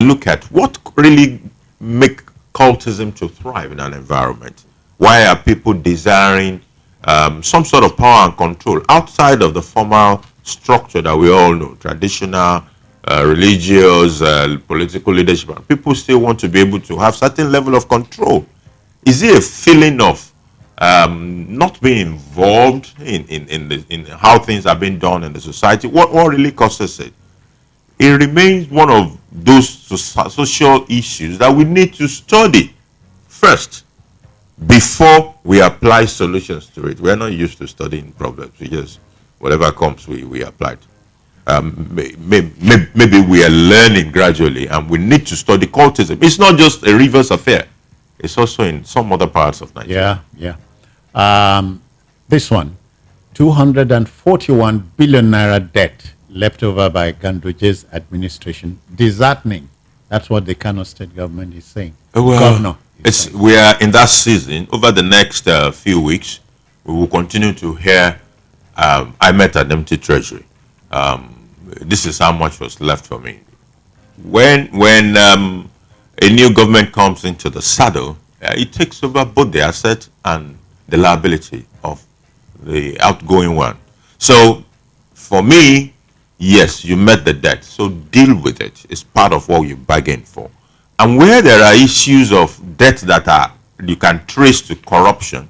look at what really make cultism to thrive in an environment. Why are people desiring some sort of power and control outside of the formal structure that we all know, traditional, religious, political leadership? People still want to be able to have certain level of control. Is it a feeling of not being involved in how things are being done in the society? What really causes it? It remains one of those social issues that we need to study first before we apply solutions to it. We're not used to studying problems. We just, whatever comes, we apply it. Maybe we are learning gradually, and we need to study cultism. It's not just a Rivers affair. It's also in some other parts of Nigeria. This one, 241 billion naira debt left over by Gandoje's administration. Disheartening. That's what the Kano state government is saying. Governor. We are in that season. Over the next few weeks, we will continue to hear I met an empty treasury. This is how much was left for me. When a new government comes into the saddle, it takes over both the asset and the liability of the outgoing one. So for me, yes, you met the debt, so deal with it. It's part of what you bargained for. And where there are issues of debt that you can trace to corruption,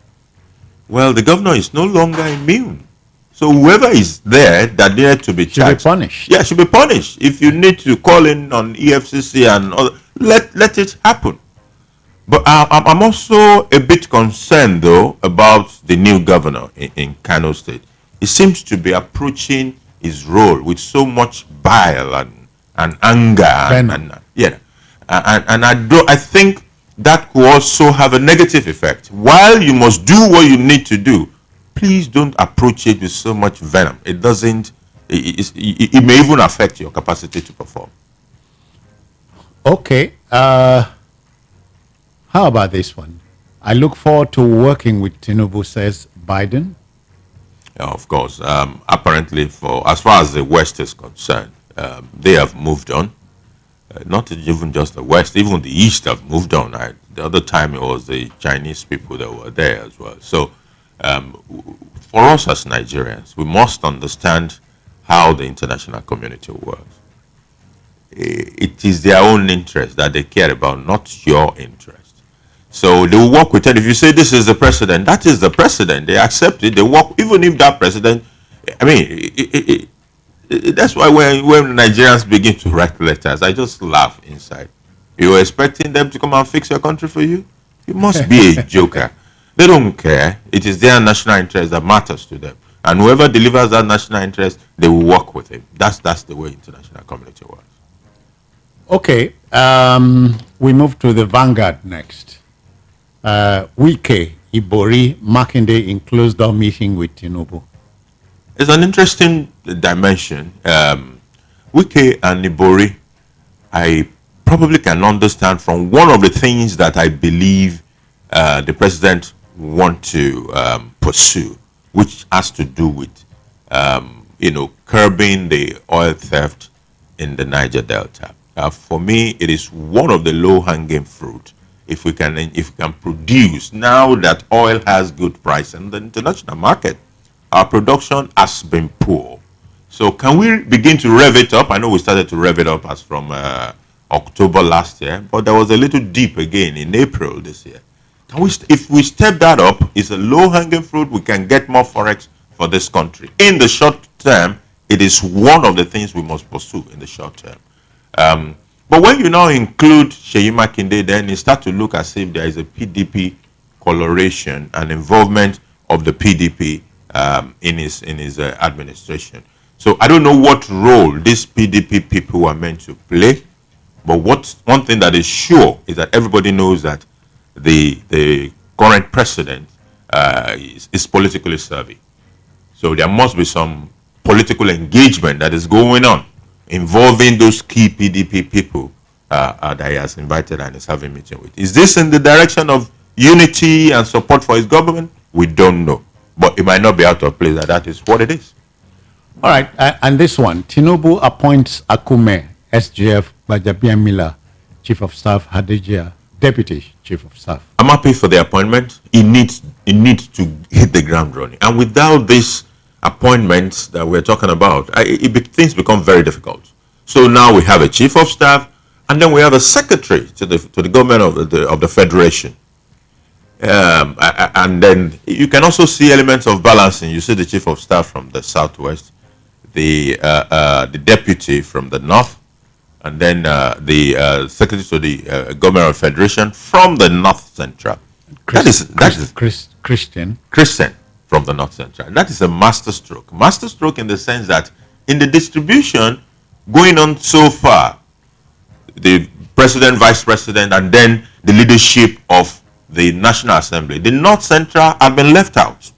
well, the governor is no longer immune. So whoever is there that needed to be charged, should be punished. Yeah, should be punished. If you need to call in on EFCC and other, let it happen. But I'm also a bit concerned, though, about the new governor in Kano State. He seems to be approaching his role with so much bile and anger. And I think that could also have a negative effect. While you must do what you need to do, please don't approach it with so much venom. It doesn't, it may even affect your capacity to perform. Okay. How about this one? I look forward to working with Tinubu, says Biden. Yeah, of course. Apparently, for as far as the West is concerned, they have moved on. Not even just the West, even the East have moved on. The other time it was the Chinese people that were there as well. So for us as Nigerians, we must understand how the international community works. It is their own interest that they care about, not your interest. So they will work with it. If you say this is the president, that is the president. They accept it. They work, even if that president, I mean, that's why when Nigerians begin to write letters, I just laugh inside. You were expecting them to come and fix your country for you? You must be a joker. They don't care. It is their national interest that matters to them. And whoever delivers that national interest, they will work with him. That's the way international community works. Okay. We move to the Vanguard next. Wike, Ibori, Makinde in closed-door meeting with Tinubu. It's an interesting dimension. Wike and Ibori, I probably can understand from one of the things that I believe the president want to pursue, which has to do with, curbing the oil theft in the Niger Delta. For me, it is one of the low-hanging fruit. If we can produce, now that oil has good price in the international market, our production has been poor. So can we begin to rev it up? I know we started to rev it up as from October last year, but there was a little dip again in April this year. If we step that up, it's a low-hanging fruit. We can get more forex for this country. In the short term, it is one of the things we must pursue in the short term. But when you now include Seyi Makinde, then you start to look as if there is a PDP coloration and involvement of the PDP in his administration. So I don't know what role these PDP people were meant to play, but one thing that is sure is that everybody knows that the current president is politically savvy. So there must be some political engagement that is going on involving those key PDP people that he has invited and is having a meeting with. Is this in the direction of unity and support for his government? We don't know. But it might not be out of place, that is what it is. All right, and this one, Tinubu appoints Akume, SGF, Bajabiamila Chief of Staff Hadejia, Deputy Chief of Staff. I'm happy for the appointment. It needs to hit the ground running. And without these appointments that we're talking about, things become very difficult. So now we have a Chief of Staff, and then we have a Secretary to the government of the Federation. And then you can also see elements of balancing. You see the Chief of Staff from the Southwest, the Deputy from the North, and then the Secretary to the Government of Federation from the North Central. Christian From the North Central. That is a master stroke. Master stroke in the sense that in the distribution going on so far, the President, Vice President, and then the leadership of the National Assembly, the North Central have been left out.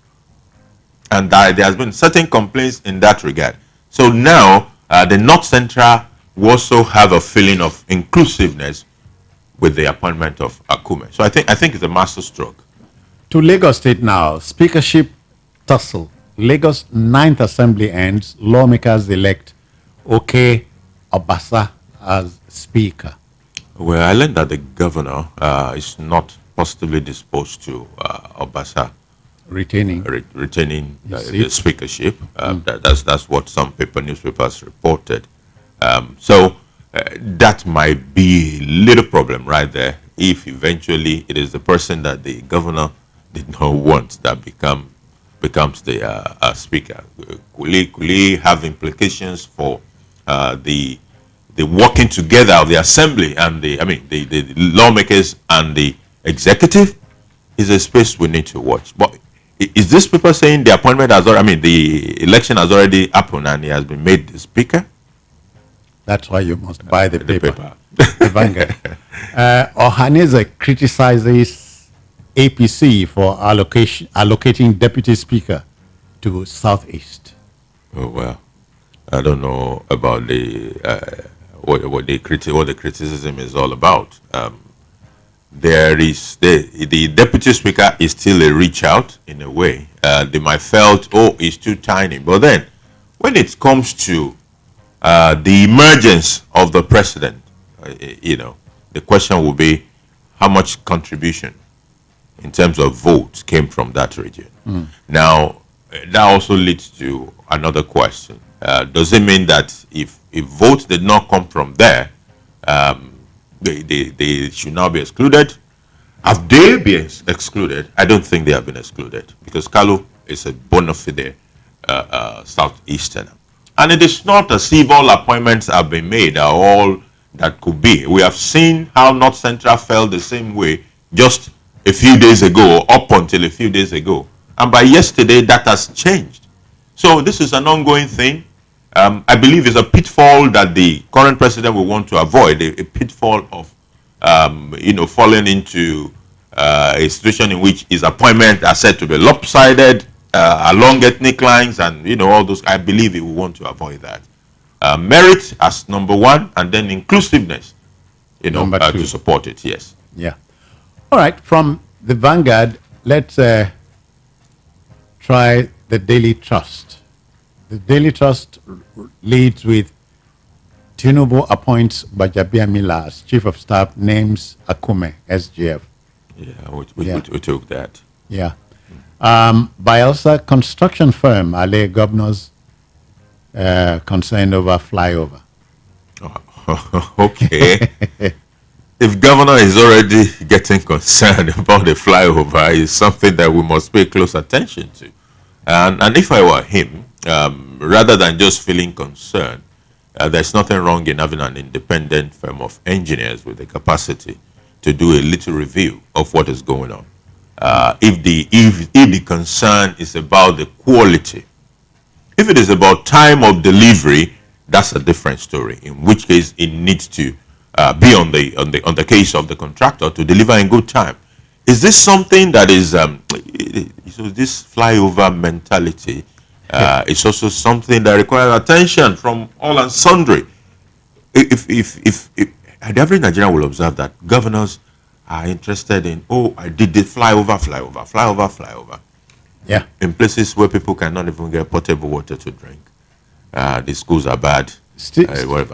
And there has been certain complaints in that regard. So now the North Central will also have a feeling of inclusiveness with the appointment of Akume. So I think it's a master stroke. To Lagos State now, speakership tussle. Lagos 9th Assembly ends. Lawmakers elect Oke Obasa as Speaker. Well, I learned that the governor is not positively disposed to Obasa retaining the speakership. That's what some newspapers reported. So that might be a little problem right there if eventually it is the person that the governor did not want that becomes the speaker. Could he have implications for the working together of the assembly and the lawmakers and the executive? Is a space we need to watch. But is this people saying the appointment has already, the election has already happened and he has been made the speaker? That's why you must buy the paper. The Vanguard. Ohaneze criticizes APC for allocating deputy speaker to Southeast. Oh, well, I don't know about what the criticism is all about. There is the deputy speaker is still a reach out in a way. They might felt, it's too tiny. But then when it comes to the emergence of the president, the question will be how much contribution in terms of votes came from that region. Now, that also leads to another question. Does it mean that if votes did not come from there, they should now be excluded? Have they been excluded? I don't think they have been excluded because Kalu is a bona fide Southeasterner. And it is not as if all appointments have been made are all that could be. We have seen how North Central felt the same way just a few days ago, up until a few days ago. And by yesterday, that has changed. So this is an ongoing thing. I believe it's a pitfall that the current president will want to avoid, a pitfall of, falling into a situation in which his appointments are said to be lopsided along ethnic lines and, all those. I believe he will want to avoid that. Merit as number one, and then inclusiveness, number two. To support it, yes. Yeah. All right, from the Vanguard, let's try the Daily Trust. The Daily Trust leads with Tinubu appoints Gbajabiamila as Chief of Staff, names Akume, SGF. Yeah, we took that. Yeah. Bayelsa construction firm allay governors concerned over flyover. Okay. If governor is already getting concerned about the flyover, it's something that we must pay close attention to. And if I were him, rather than just feeling concerned, there's nothing wrong in having an independent firm of engineers with the capacity to do a little review of what is going on. If the concern is about the quality, if it is about time of delivery, that's a different story. In which case, it needs to be on the case of the contractor to deliver in good time. Is this something that is this flyover mentality? It's also something that requires attention from all and sundry. If the average Nigerian will observe that governors are interested in, I did the flyover. Yeah. In places where people cannot even get potable water to drink. The schools are bad.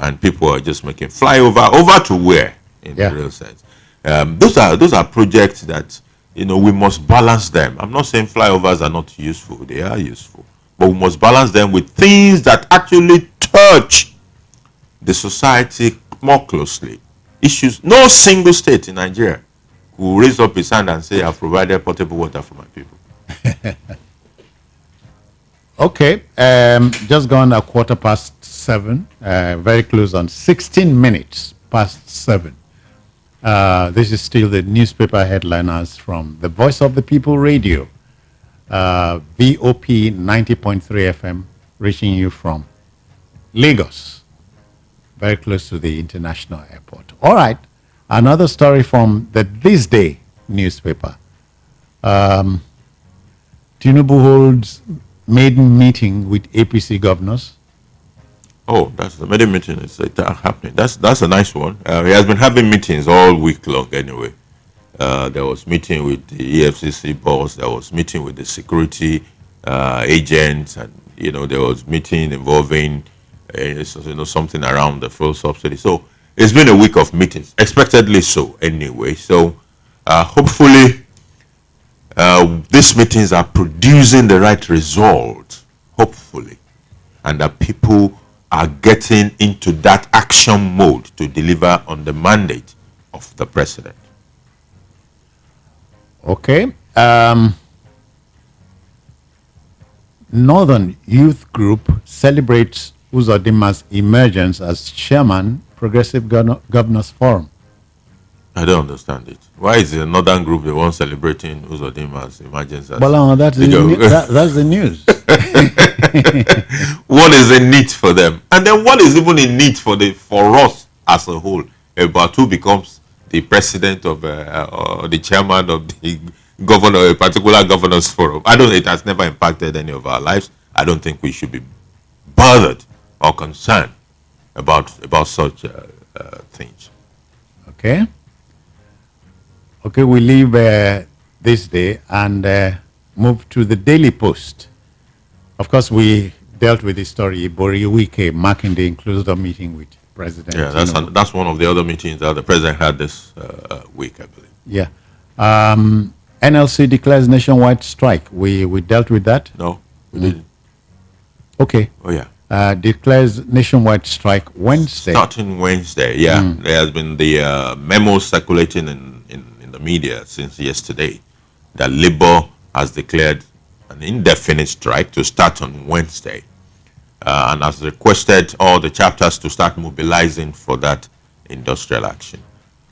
And people are just making flyover over to where? in the Yeah. real sense. Those are projects that we must balance them. I'm not saying flyovers are not useful; they are useful, but we must balance them with things that actually touch the society more closely. Issues. No single state in Nigeria will raise up his hand and say, "I've provided potable water for my people." Okay. Just gone 7:15. Very close on 16 minutes past 7. This is still the newspaper headliners from the Voice of the People Radio, VOP 90.3 FM, reaching you from Lagos, very close to the international airport. All right, another story from the This Day newspaper. Tinubu holds maiden meeting with APC governors. Oh, that's the meeting meeting is happening. That's a nice one. He has been having meetings all week long anyway. There was meeting with the EFCC boss. There was meeting with the security agents, and there was meeting involving something around the fuel subsidy. So it's been a week of meetings, expectedly so anyway. So hopefully these meetings are producing the right result, hopefully, and that people are getting into that action mode to deliver on the mandate of the president. Okay. Northern Youth Group celebrates Uzodima's emergence as chairman, Progressive Governors Forum. I don't understand it. Why is the Northern Group the one celebrating Uzodima's emergence? Well, that's the news. What is in need for them, and then what is even in need for us as a whole? About who becomes the president of or the chairman of the governor, a particular governors forum. I don't. It has never impacted any of our lives. I don't think we should be bothered or concerned about such things. Okay. Okay, we leave this day and move to the Daily Post. Of course, we dealt with the story. Ibori, Wike, Makinde included a meeting with President. Yeah, that's one of the other meetings that the president had this week, I believe. Yeah. NLC declares nationwide strike. We dealt with that? No, we didn't. Okay. Oh, yeah. Declares nationwide strike Wednesday. Starting Wednesday, yeah. There has been the memos circulating in the media since yesterday that Labour has declared an indefinite strike to start on Wednesday, and has requested all the chapters to start mobilizing for that industrial action.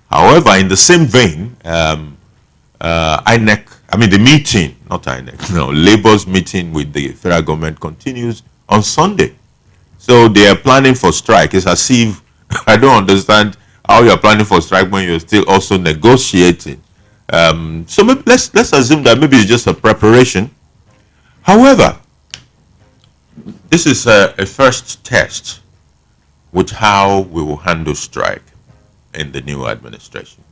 However, in the same vein, the meeting, not INEC, no, Labour's meeting with the federal government continues on Sunday. So they are planning for strike. It's as if, I don't understand how you're planning for strike when you're still also negotiating. So maybe let's assume that maybe it's just a preparation. However, this is a first test with how we will handle strike in the new administration.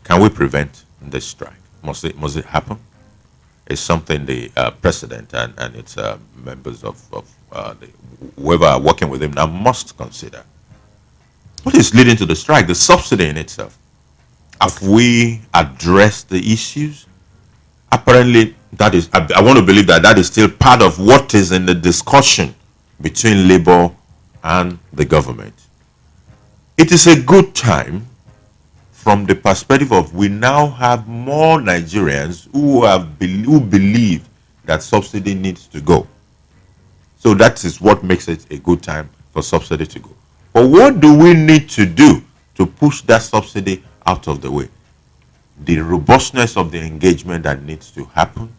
Can we prevent this strike? Must it happen? It's something the president and its members of whoever are working with him now must consider. What is leading to the strike? The subsidy in itself. Have we addressed the issues? Apparently, that is. I want to believe that is still part of what is in the discussion between Labour and the government. It is a good time from the perspective of we now have more Nigerians who believe that subsidy needs to go. So that is what makes it a good time for subsidy to go. But what do we need to do to push that subsidy out of the way? The robustness of the engagement that needs to happen,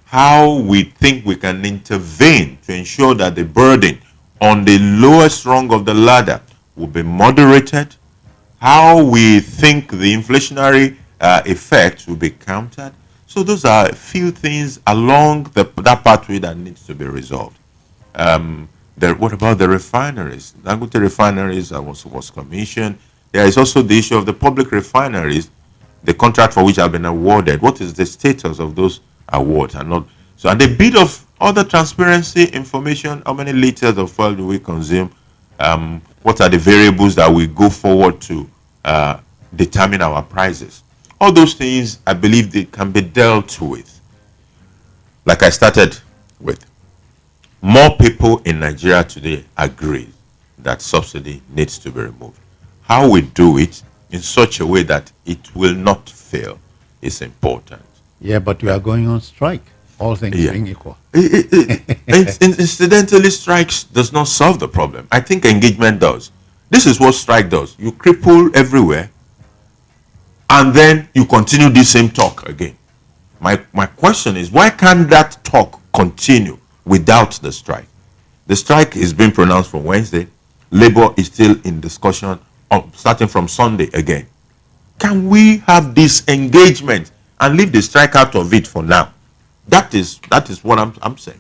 how we think we can intervene to ensure that the burden on the lowest rung of the ladder will be moderated, how we think the inflationary effect will be countered. So those are a few things along that pathway that needs to be resolved. What about the refineries? Dangote refineries was commissioned. There is also the issue of the public refineries, the contract for which have been awarded. What is the status of those awards? And a bit of other transparency information. How many liters of oil do we consume? What are the variables that we go forward to determine our prices. All those things, I believe, they can be dealt with. Like I started with, more people in Nigeria today agree that subsidy needs to be removed. How we do it in such a way that it will not fail is important. Yeah, but we are going on strike, all things Yeah. being equal. Incidentally, strikes does not solve the problem. I think engagement does. This is what strike does. You cripple everywhere, and then you continue the same talk again. My question is, why can't that talk continue without the strike? The strike is being pronounced from Wednesday. Labor is still in discussion starting from Sunday again. Can we have this engagement and leave the strike out of it for now? That is what I'm saying.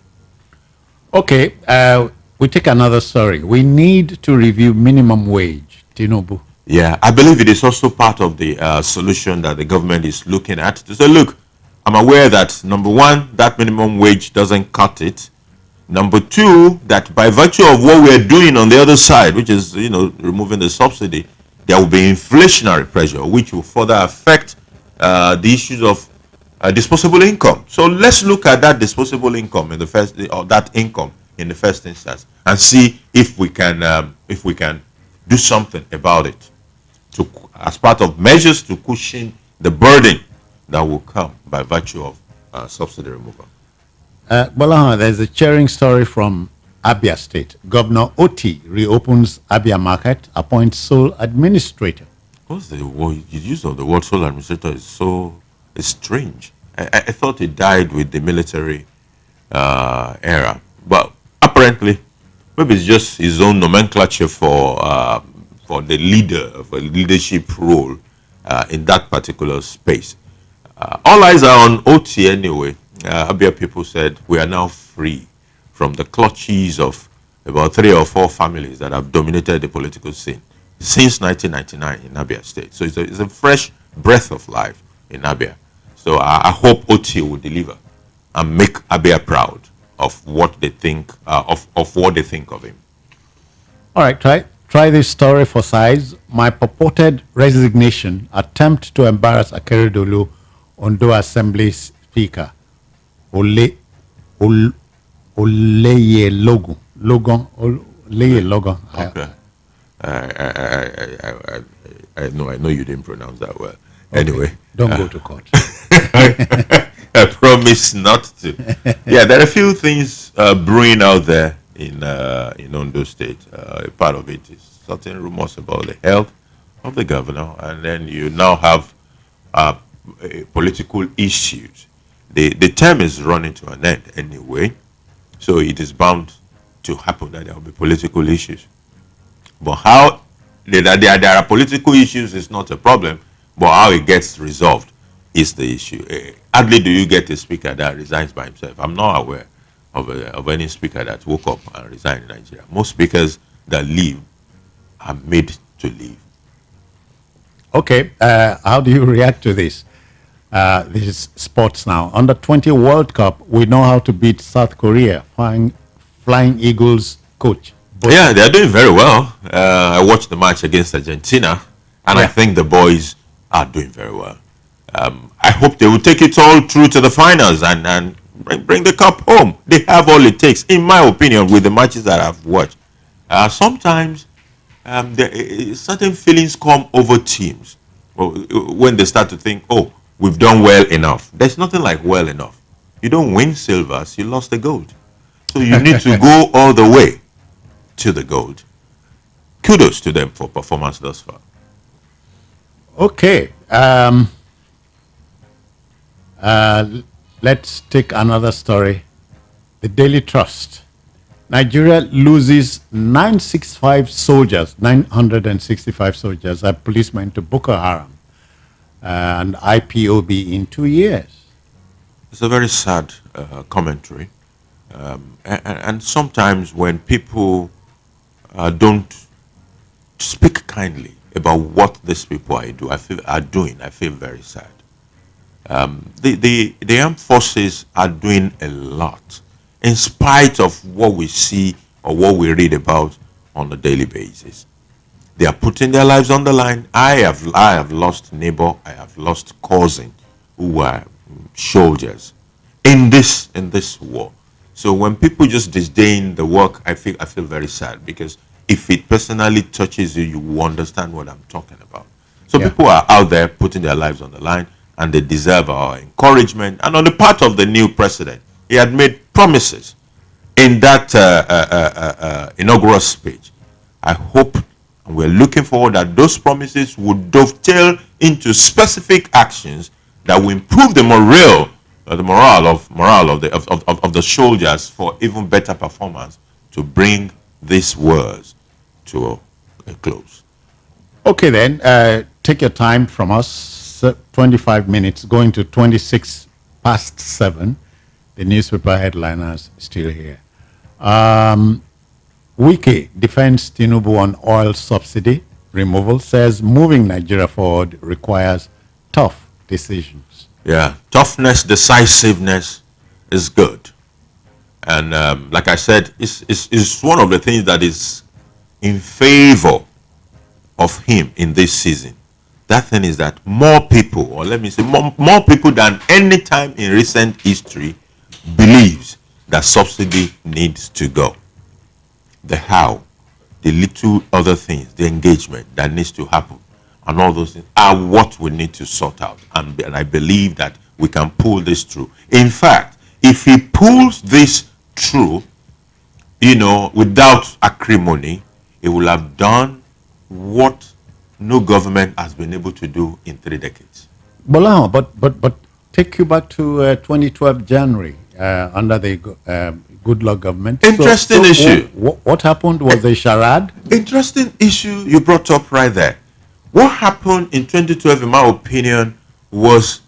Okay, we take another story. We need to review minimum wage, Tinubu. Yeah, I believe it is also part of the solution that the government is looking at to say, look, I'm aware that number one, that minimum wage doesn't cut it. Number two, that by virtue of what we're doing on the other side, which is, removing the subsidy, there will be inflationary pressure, which will further affect the issues of disposable income. So let's look at that disposable income in the first, or that income in the first instance, and see if we can do something about it, as part of measures to cushion the burden that will come by virtue of subsidy removal. Bolahan, there's a cheering story from Abia State. Governor Oti reopens Abia Market, appoints sole administrator. What's the use of the word sole administrator is so strange. I thought it died with the military era, but apparently, maybe it's just his own nomenclature for the leader of a leadership role in that particular space. All eyes are on OT anyway. Abia people said we are now free from the clutches of about 3 or 4 families that have dominated the political scene since 1999 in Abia State. So it's a fresh breath of life in Abia. So I hope OT will deliver and make Abia proud of what they think of what they think of him. All right, try this story for size. My purported resignation attempt to embarrass Akeredolu Ondo Assembly Speaker Oleye Logan. Okay. I know you didn't pronounce that well. Okay. Anyway, don't go to court. I promise not to. Yeah, there are a few things brewing out there in Ondo State. Part of it is certain rumors about the health of the governor, and then you now have political issues. The term is running to an end anyway, so it is bound to happen that there will be political issues. But how there are political issues is not a problem, but how it gets resolved is the issue. Hardly do you get a speaker that resigns by himself. I'm not aware of any speaker that woke up and resigned in Nigeria. Most speakers that leave are made to leave. Okay, how do you react to this? This is sports now. Under 20 World Cup, we know how to beat South Korea. Flying Eagles coach. Yeah, they're doing very well. I watched the match against Argentina, and I think the boys are doing very well. I hope they will take it all through to the finals and bring the cup home. They have all it takes, in my opinion, with the matches that I've watched. Sometimes certain feelings come over teams when they start to think, oh, we've done well enough. There's nothing like well enough. You don't win silvers, you lost the gold. So you need to go all the way to the gold. Kudos to them for performance thus far. Okay. Let's take another story. The Daily Trust. Nigeria loses 965 soldiers, a policemen to Boko Haram and IPOB in 2 years. It's a very sad commentary. And sometimes when people don't speak kindly about what these people are doing, I feel very sad. The armed forces are doing a lot, in spite of what we see or what we read about on a daily basis. They are putting their lives on the line. I have lost neighbor. I have lost cousin who were soldiers in this war. So when people just disdain the work, I feel very sad, because if it personally touches you, you will understand what I'm talking about. So Yeah. people are out there putting their lives on the line, and they deserve our encouragement. And on the part of the new president, he had made promises in that inaugural speech. I hope, and we're looking forward, that those promises would dovetail into specific actions that will improve the morale of the soldiers, for even better performance, to bring these wars to a close. Okay, then, take your time from us, 25 minutes, going to 26 past 7. The newspaper headliners still here. Wike defends Tinubu on oil subsidy removal, says moving Nigeria forward requires tough decisions. Yeah, toughness, decisiveness is good. And like I said, it's one of the things that is in favor of him in this season. That thing is that more people, or let me say more people than any time in recent history, believes that subsidy needs to go. The how, the little other things, the engagement that needs to happen, and all those things are what we need to sort out. And I believe that we can pull this through. In fact, if he pulls this through, without acrimony, he will have done what no government has been able to do in 3 decades. Bolan, but take you back to 2012 January under the Good Luck government. Interesting issue. What happened was a charade. Interesting issue you brought up right there. What happened in 2012, in my opinion, was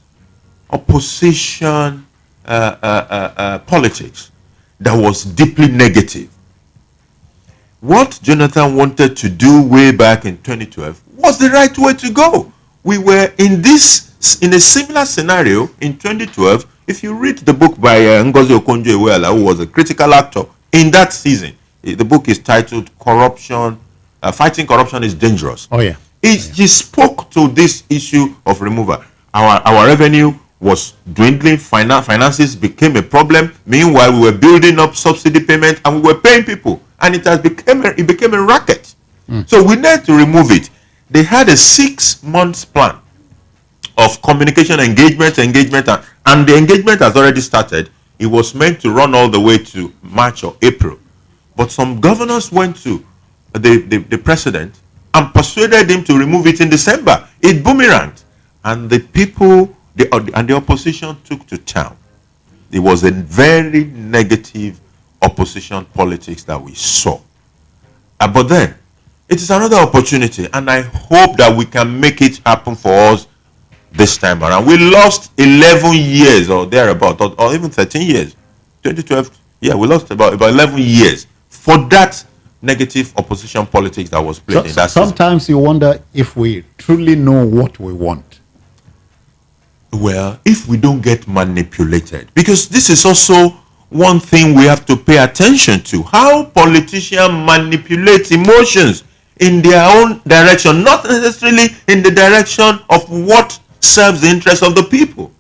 opposition politics that was deeply negative. What Jonathan wanted to do way back in 2012 was the right way to go. We were in a similar scenario in 2012. If you read the book by Ngozi Okonjo-Iweala, who was a critical actor in that season, the book is titled "Corruption, Fighting Corruption is Dangerous." Oh, yeah. He spoke to this issue of removal. Our revenue was dwindling, finances became a problem. Meanwhile, we were building up subsidy payment, and we were paying people, and it became a racket. So we need to remove it. They had a 6-month plan of communication, engagement, and the engagement has already started. It was meant to run all the way to March or April, but some governors went to the president and persuaded him to remove it in December. It boomeranged, and the people and the opposition took to town. It was a very negative opposition politics that we saw. But then, it is another opportunity, and I hope that we can make it happen for us this time around. We lost 11 years or thereabout, or even 13 years. 2012, yeah, we lost about 11 years for that negative opposition politics that was played in that season. Sometimes you wonder if we truly know what we want. Well, if we don't get manipulated, because this is also one thing we have to pay attention to, how politicians manipulate emotions in their own direction, not necessarily in the direction of what serves the interest of the people.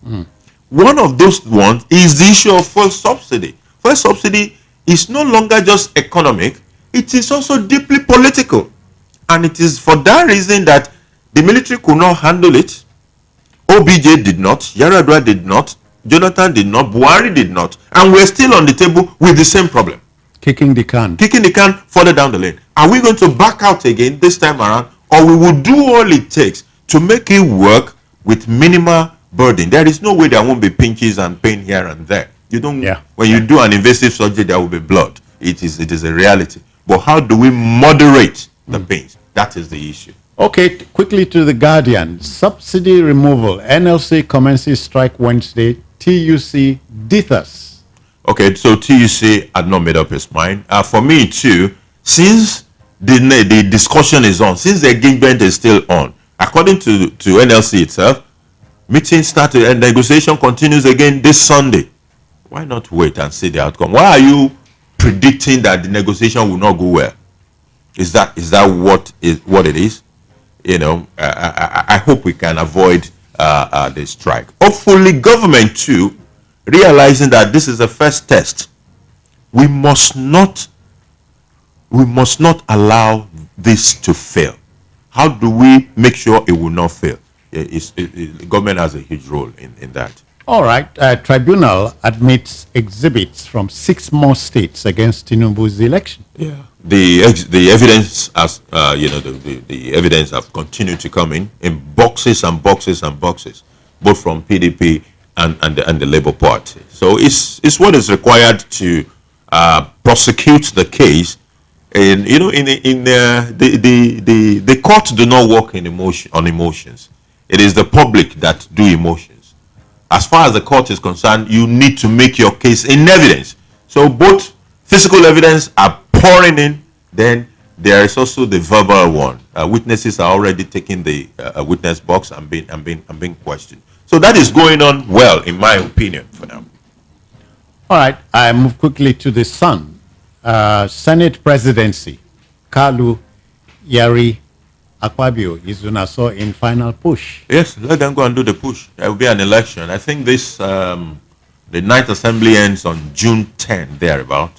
One of those ones is the issue of fuel subsidy. Fuel subsidy is no longer just economic, it is also deeply political. And it is for that reason that the military could not handle it. OBJ did not, Yar'Adua did not, Jonathan did not, Buhari did not, and we're still on the table with the same problem. Kicking the can further down the lane. Are we going to back out again this time around, or we will do all it takes to make it work with minimal burden? There is no way there won't be pinches and pain here and there. You don't. Yeah. When you do an invasive surgery, there will be blood. It is a reality. But how do we moderate the pains? That is the issue. Okay, quickly to the Guardian. Subsidy removal. NLC commences strike Wednesday. TUC dithers. Okay, so TUC had not made up his mind. For me too, since the discussion is on, since the engagement is still on, according to NLC itself, meeting started and negotiation continues again this Sunday. Why not wait and see the outcome? Why are you predicting that the negotiation will not go well? Is that what it is? You know, I hope we can avoid the strike. Hopefully, government too, realizing that this is the first test, we must not allow this to fail. How do we make sure it will not fail? The government has a huge role in that. All right. Tribunal admits exhibits from 6 more states against Tinubu's election. Yeah. The evidence has the evidence have continued to come in boxes and boxes and boxes, both from PDP and the Labour Party. So it's what is required to prosecute the case. And the courts do not work on emotions. It is the public that do emotions. As far as the court is concerned, you need to make your case in evidence. So both physical evidence are pouring in. Then there is also the verbal one. Witnesses are already taking the witness box and being questioned. So that is going on well, in my opinion, for now. All right. I move quickly to the Sun. Senate presidency. Kalu Yari Akpabio is Unaso in final push. Yes, let them go and do the push. There will be an election. I think this the 9th Assembly ends on June 10, thereabout.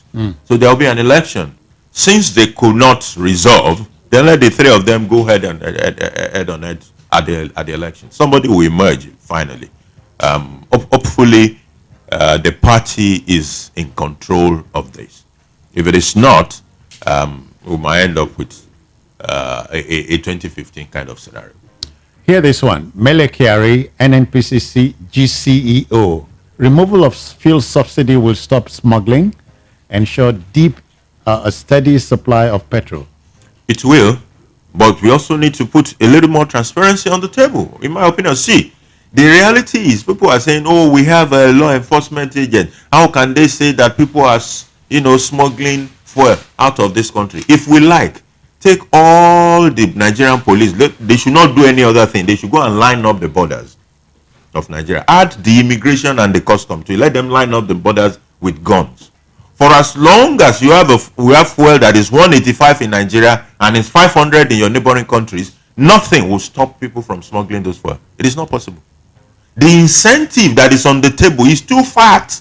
So there will be an election. Since they could not resolve, then let the 3 of them go head on head at the election. Somebody will emerge finally. Hopefully, the party is in control of this. If it is not, we might end up with a 2015 kind of scenario. Hear this one. Mele Kyari, NNPCC GCEO. Removal of fuel subsidy will stop smuggling, ensure a steady supply of petrol. It will, but we also need to put a little more transparency on the table, in my opinion. See, the reality is people are saying, oh, we have a law enforcement agent. How can they say that people are, smuggling fuel out of this country? If we like, take all the Nigerian police. They should not do any other thing. They should go and line up the borders of Nigeria. Add the immigration and the custom to let them line up the borders with guns. For as long as we have fuel that is 185 in Nigeria and is 500 in your neighboring countries, nothing will stop people from smuggling those fuel. It is not possible. The incentive that is on the table is too fat.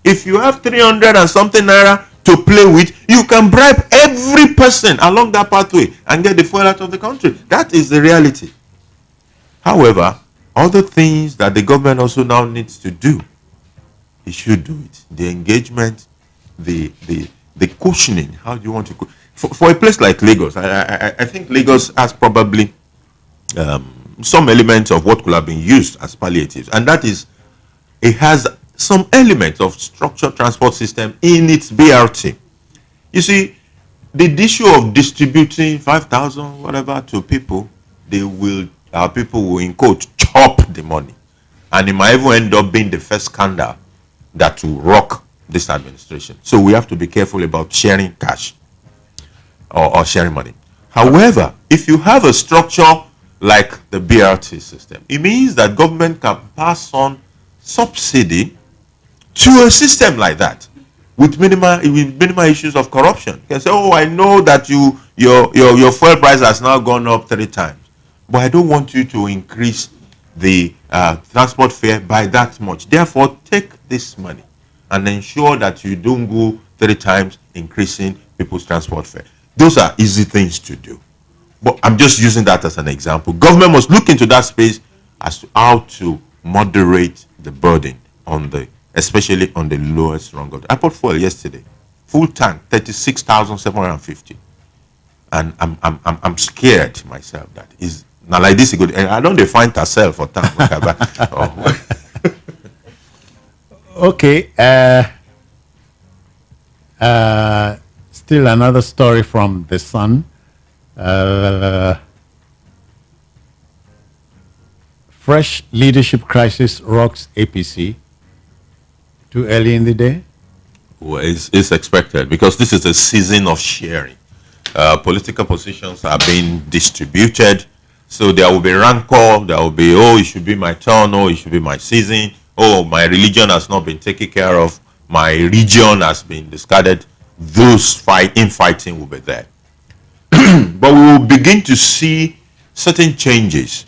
If you have 300 and something naira to play with, you can bribe every person along that pathway and get the fuel out of the country. That is the reality. However, other things that the government also now needs to do, it should do it. The engagement, the cushioning. How do you want to for a place like Lagos? I think Lagos has probably some elements of what could have been used as palliatives, and that is it has some elements of structured transport system in its BRT. You see, the issue of distributing 5,000 whatever to people, our people will in quote chop the money, and it might even end up being the first scandal that will rock this administration. So we have to be careful about sharing cash or sharing money. However, if you have a structure like the BRT system, it means that government can pass on subsidy to a system like that with minimal issues of corruption. You can say, oh, I know that your fuel price has now gone up 3 times, but I don't want you to increase the transport fare by that much. Therefore, take this money and ensure that you don't go 3 times increasing people's transport fare. Those are easy things to do. But I'm just using that as an example. Government must look into that space as to how to moderate the burden especially on the lowest rung of. I bought fuel yesterday, full tank, 36,750, and I'm scared myself that is now like this. I don't define herself for tank. Okay. Still another story from the Sun. Fresh leadership crisis rocks APC. Too early in the day? Well, it's expected because this is a season of sharing. Political positions are being distributed. So there will be rancor, there will be, oh, it should be my turn, oh, it should be my season, oh, my religion has not been taken care of, my region has been discarded. Those infighting will be there. but we will begin to see certain changes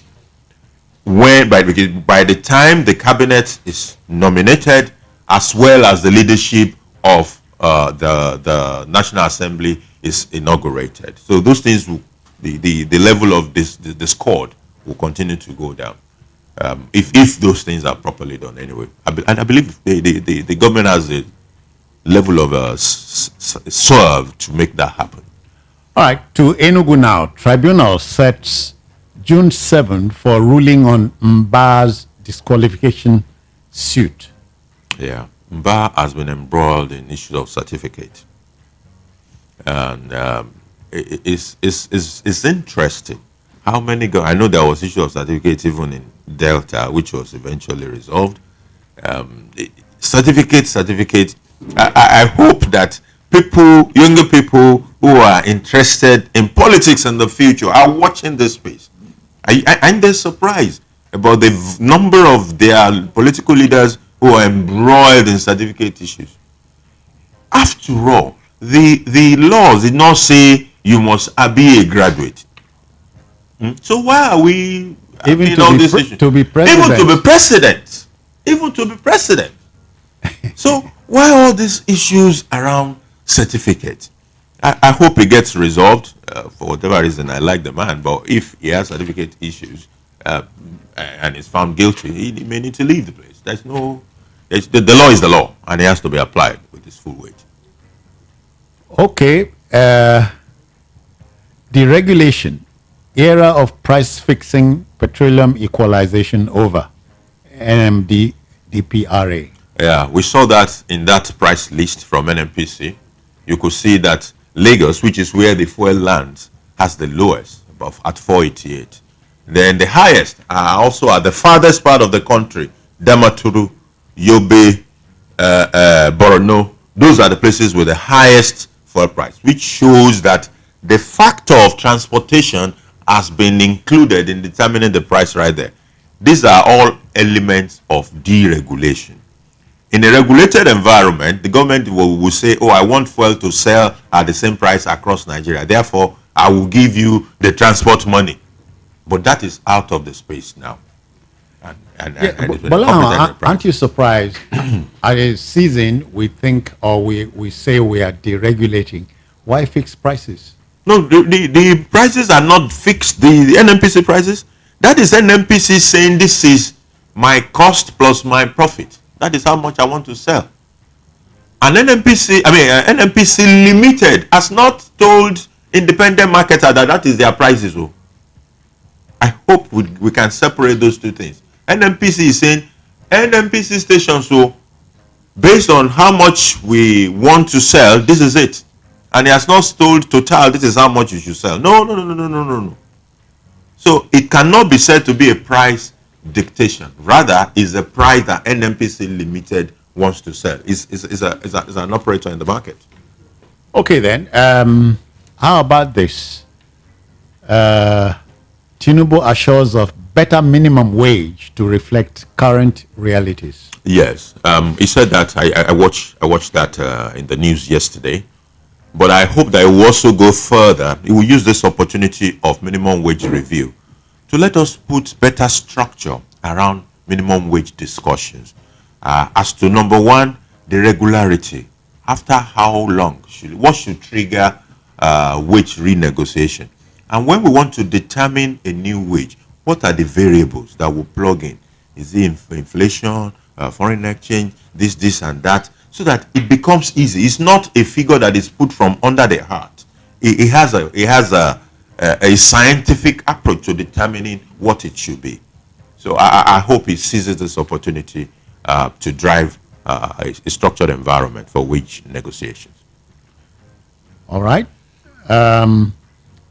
when by the time the cabinet is nominated, as well as the leadership of the National Assembly is inaugurated. So those things will, the level of the discord will continue to go down. If those things are properly done anyway. And I believe the government has a level of serve to make that happen. All right, to Enugu now. Tribunal sets June 7 for ruling on Mba's disqualification suit. Yeah, Mba has been embroiled in issues of certificate. And it's interesting how many I know there was issue of certificate even in Delta, which was eventually resolved. Certificate. I hope that younger people who are interested in politics in the future are watching this space. And they're surprised about the number of their political leaders who are embroiled in certificate issues. After all, the laws did not say you must be a graduate. So why are we Even to be president? Even to be president. So why all these issues around certificates? I hope it gets resolved. For whatever reason, I like the man, but if he has certificate issues and is found guilty, he may need to leave the place. The law is the law, and it has to be applied with its full weight. Okay. Deregulation, era of price fixing, petroleum equalization over. NMD DPRA. Yeah, we saw that in that price list from NMPC. You could see that Lagos, which is where the fuel lands, has the lowest, at 488. Then the highest are also at the farthest part of the country, Damaturu, Yobe, Borno. Those are the places with the highest fuel price, which shows that the factor of transportation has been included in determining the price right there. These are all elements of deregulation. In a regulated environment, the government will say, oh, I want fuel to sell at the same price across Nigeria. Therefore, I will give you the transport money. But that is out of the space now. But aren't you surprised? At a season, we think or we say we are deregulating. Why fix prices? No, the prices are not fixed. The NMPC prices, that is NMPC saying this is my cost plus my profit. That is how much I want to sell. And NMPC Limited has not told independent marketers that is their prices. Oh. I hope we can separate those two things. NMPC is saying NMPC stations, so based on how much we want to sell, this is it. And he has not told Total this is how much you should sell. No. So it cannot be said to be a price dictation. Rather, is a price that NMPC Limited wants to sell. Is an operator in the market. Okay then. How about this? Tinubu assures of better minimum wage to reflect current realities. Yes, he said that. I watched that in the news yesterday. But I hope that it will also go further. He will use this opportunity of minimum wage review to let us put better structure around minimum wage discussions. As to number one, the regularity. After how long? What should trigger wage renegotiation? And when we want to determine a new wage, what are the variables that will plug in? Is it inflation, foreign exchange, this and that? So that it becomes easy. It's not a figure that is put from under the heart. It has a scientific approach to determining what it should be. So I hope he seizes this opportunity to drive a structured environment for wage negotiations. All right.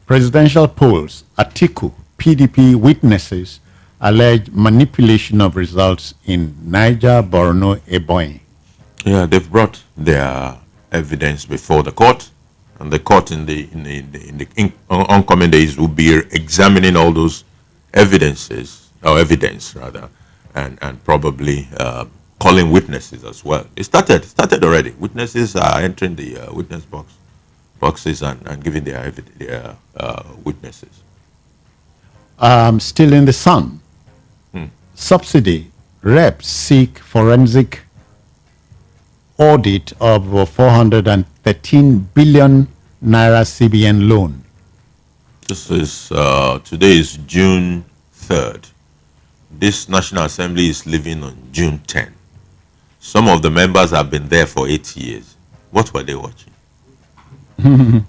Presidential polls, Atiku, PDP witnesses allege manipulation of results in Niger, Borno, Ebonyi. Yeah, they've brought their evidence before the court, and the court in the oncoming days will be examining all those evidence rather, and probably calling witnesses as well. It started already. Witnesses are entering the witness box. boxes and giving their witnesses. Still in the sun. Subsidy reps seek forensic audit of 413 billion naira CBN loan. This is today is June 3rd. This National Assembly is leaving on June 10. Some of the members have been there for 8 years. What were they watching?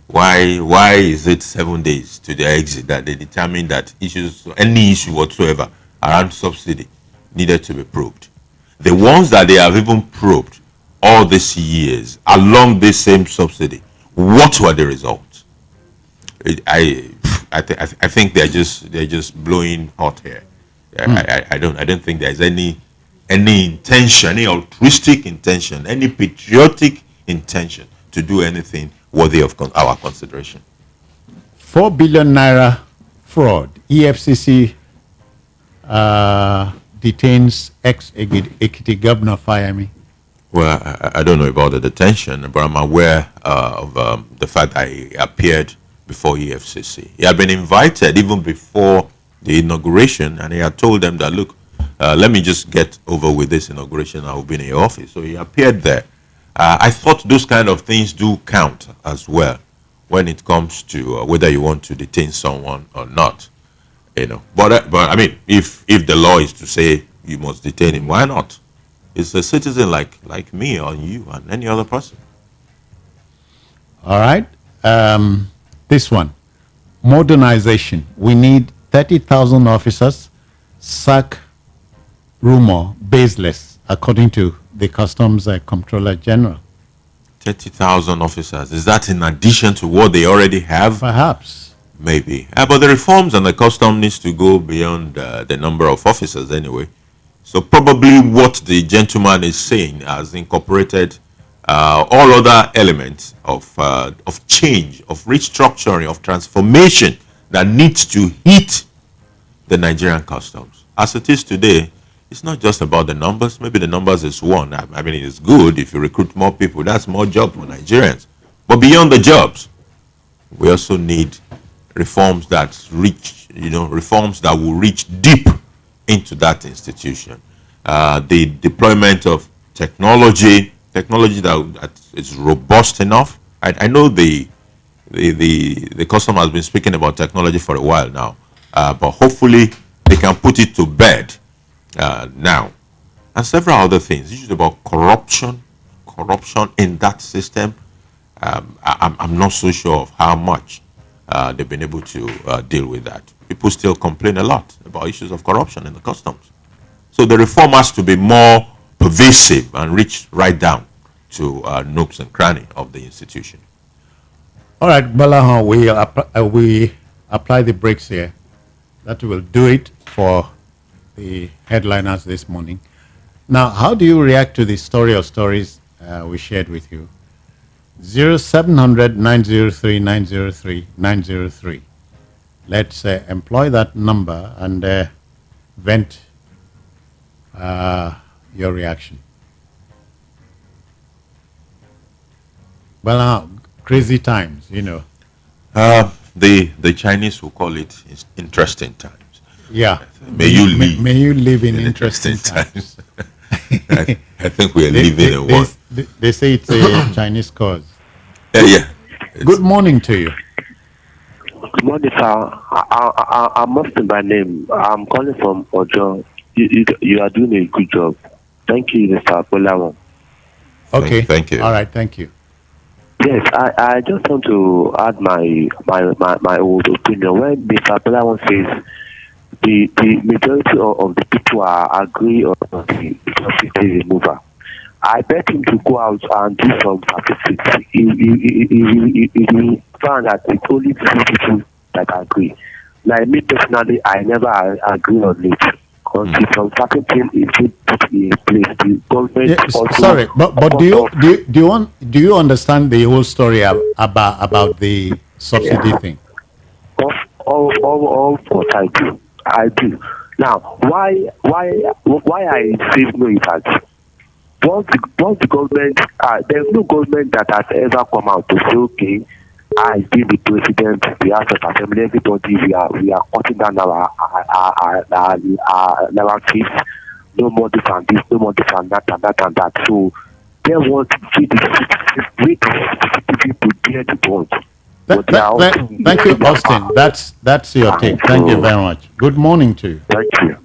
Why is it 7 days to their exit that they determined that any issue whatsoever around subsidy needed to be probed? The ones that they have even probed all these years along this same subsidy, what were the results? I think they're just blowing hot air. I don't think there's any intention, any altruistic intention, any patriotic intention to do anything worthy of our consideration. 4 billion naira fraud. EFCC detains ex-Ekiti governor Fayemi. Well, I don't know about the detention, but I'm aware of the fact that he appeared before EFCC. He had been invited even before the inauguration, and he had told them that, look, let me just get over with this inauguration. I will be in your office. So he appeared there. I thought those kind of things do count as well when it comes to whether you want to detain someone or not. But I mean, if the law is to say you must detain him, why not? It's a citizen like me or you and any other person. All right. This one, modernization. We need 30,000 officers. Sack rumor baseless, according to the Customs Comptroller General. 30,000 officers. Is that in addition to what they already have? Perhaps. Maybe. But the reforms and the custom needs to go beyond the number of officers anyway. So probably what the gentleman is saying has incorporated all other elements of change, of restructuring, of transformation that needs to hit the Nigerian customs. As it is today, it's not just about the numbers. Maybe the numbers is one. I mean, it's good if you recruit more people. That's more job for Nigerians. But beyond the jobs, we also need reforms that reforms that will reach deep into that institution. The deployment of technology that is robust enough. I know the custom has been speaking about technology for a while now, but hopefully they can put it to bed now. And several other things. This is about corruption in that system. I'm not so sure of how much they've been able to deal with that. People still complain a lot about issues of corruption in the customs. So the reform has to be more pervasive and reach right down to nooks and crannies of the institution. All right, Balahan, we apply the brakes here. That will do it for the headliners this morning. Now, how do you react to the story of stories we shared with you? 0700 903 903 903. Let's employ that number and vent your reaction. Well, crazy times, The Chinese will call it interesting times. Yeah. May you live in interesting times. I think we are living in one. They say it's a Chinese cause. Yeah. Good morning to you. Good morning, sir. I'm Muslim by name. I'm calling from Ojo. You are doing a good job. Thank you, Mr. Bolawan. Okay. Thank you. All right. Thank you. Yes, I just want to add my old opinion. When Mr. Bolawan says the majority of the people are agree on the subsidy removal, I beg him to go out and do some statistics. He found that it's only few people that agree. Like me personally, I never agree on it. Because some certain thing is put in place. The government sorry, but do you understand the whole story about the subsidy thing? All what I do. Now, why I say no is that once the government, there's no government that has ever come out to say, okay, I being the president, the House of Assembly, everybody, we are cutting down our narratives. No more this and this, no more this and that and that and that. So they want to see the weight of people bear the bond. Thank you, Austin. That's your take. Thank you very much. Good morning to you. Thank you.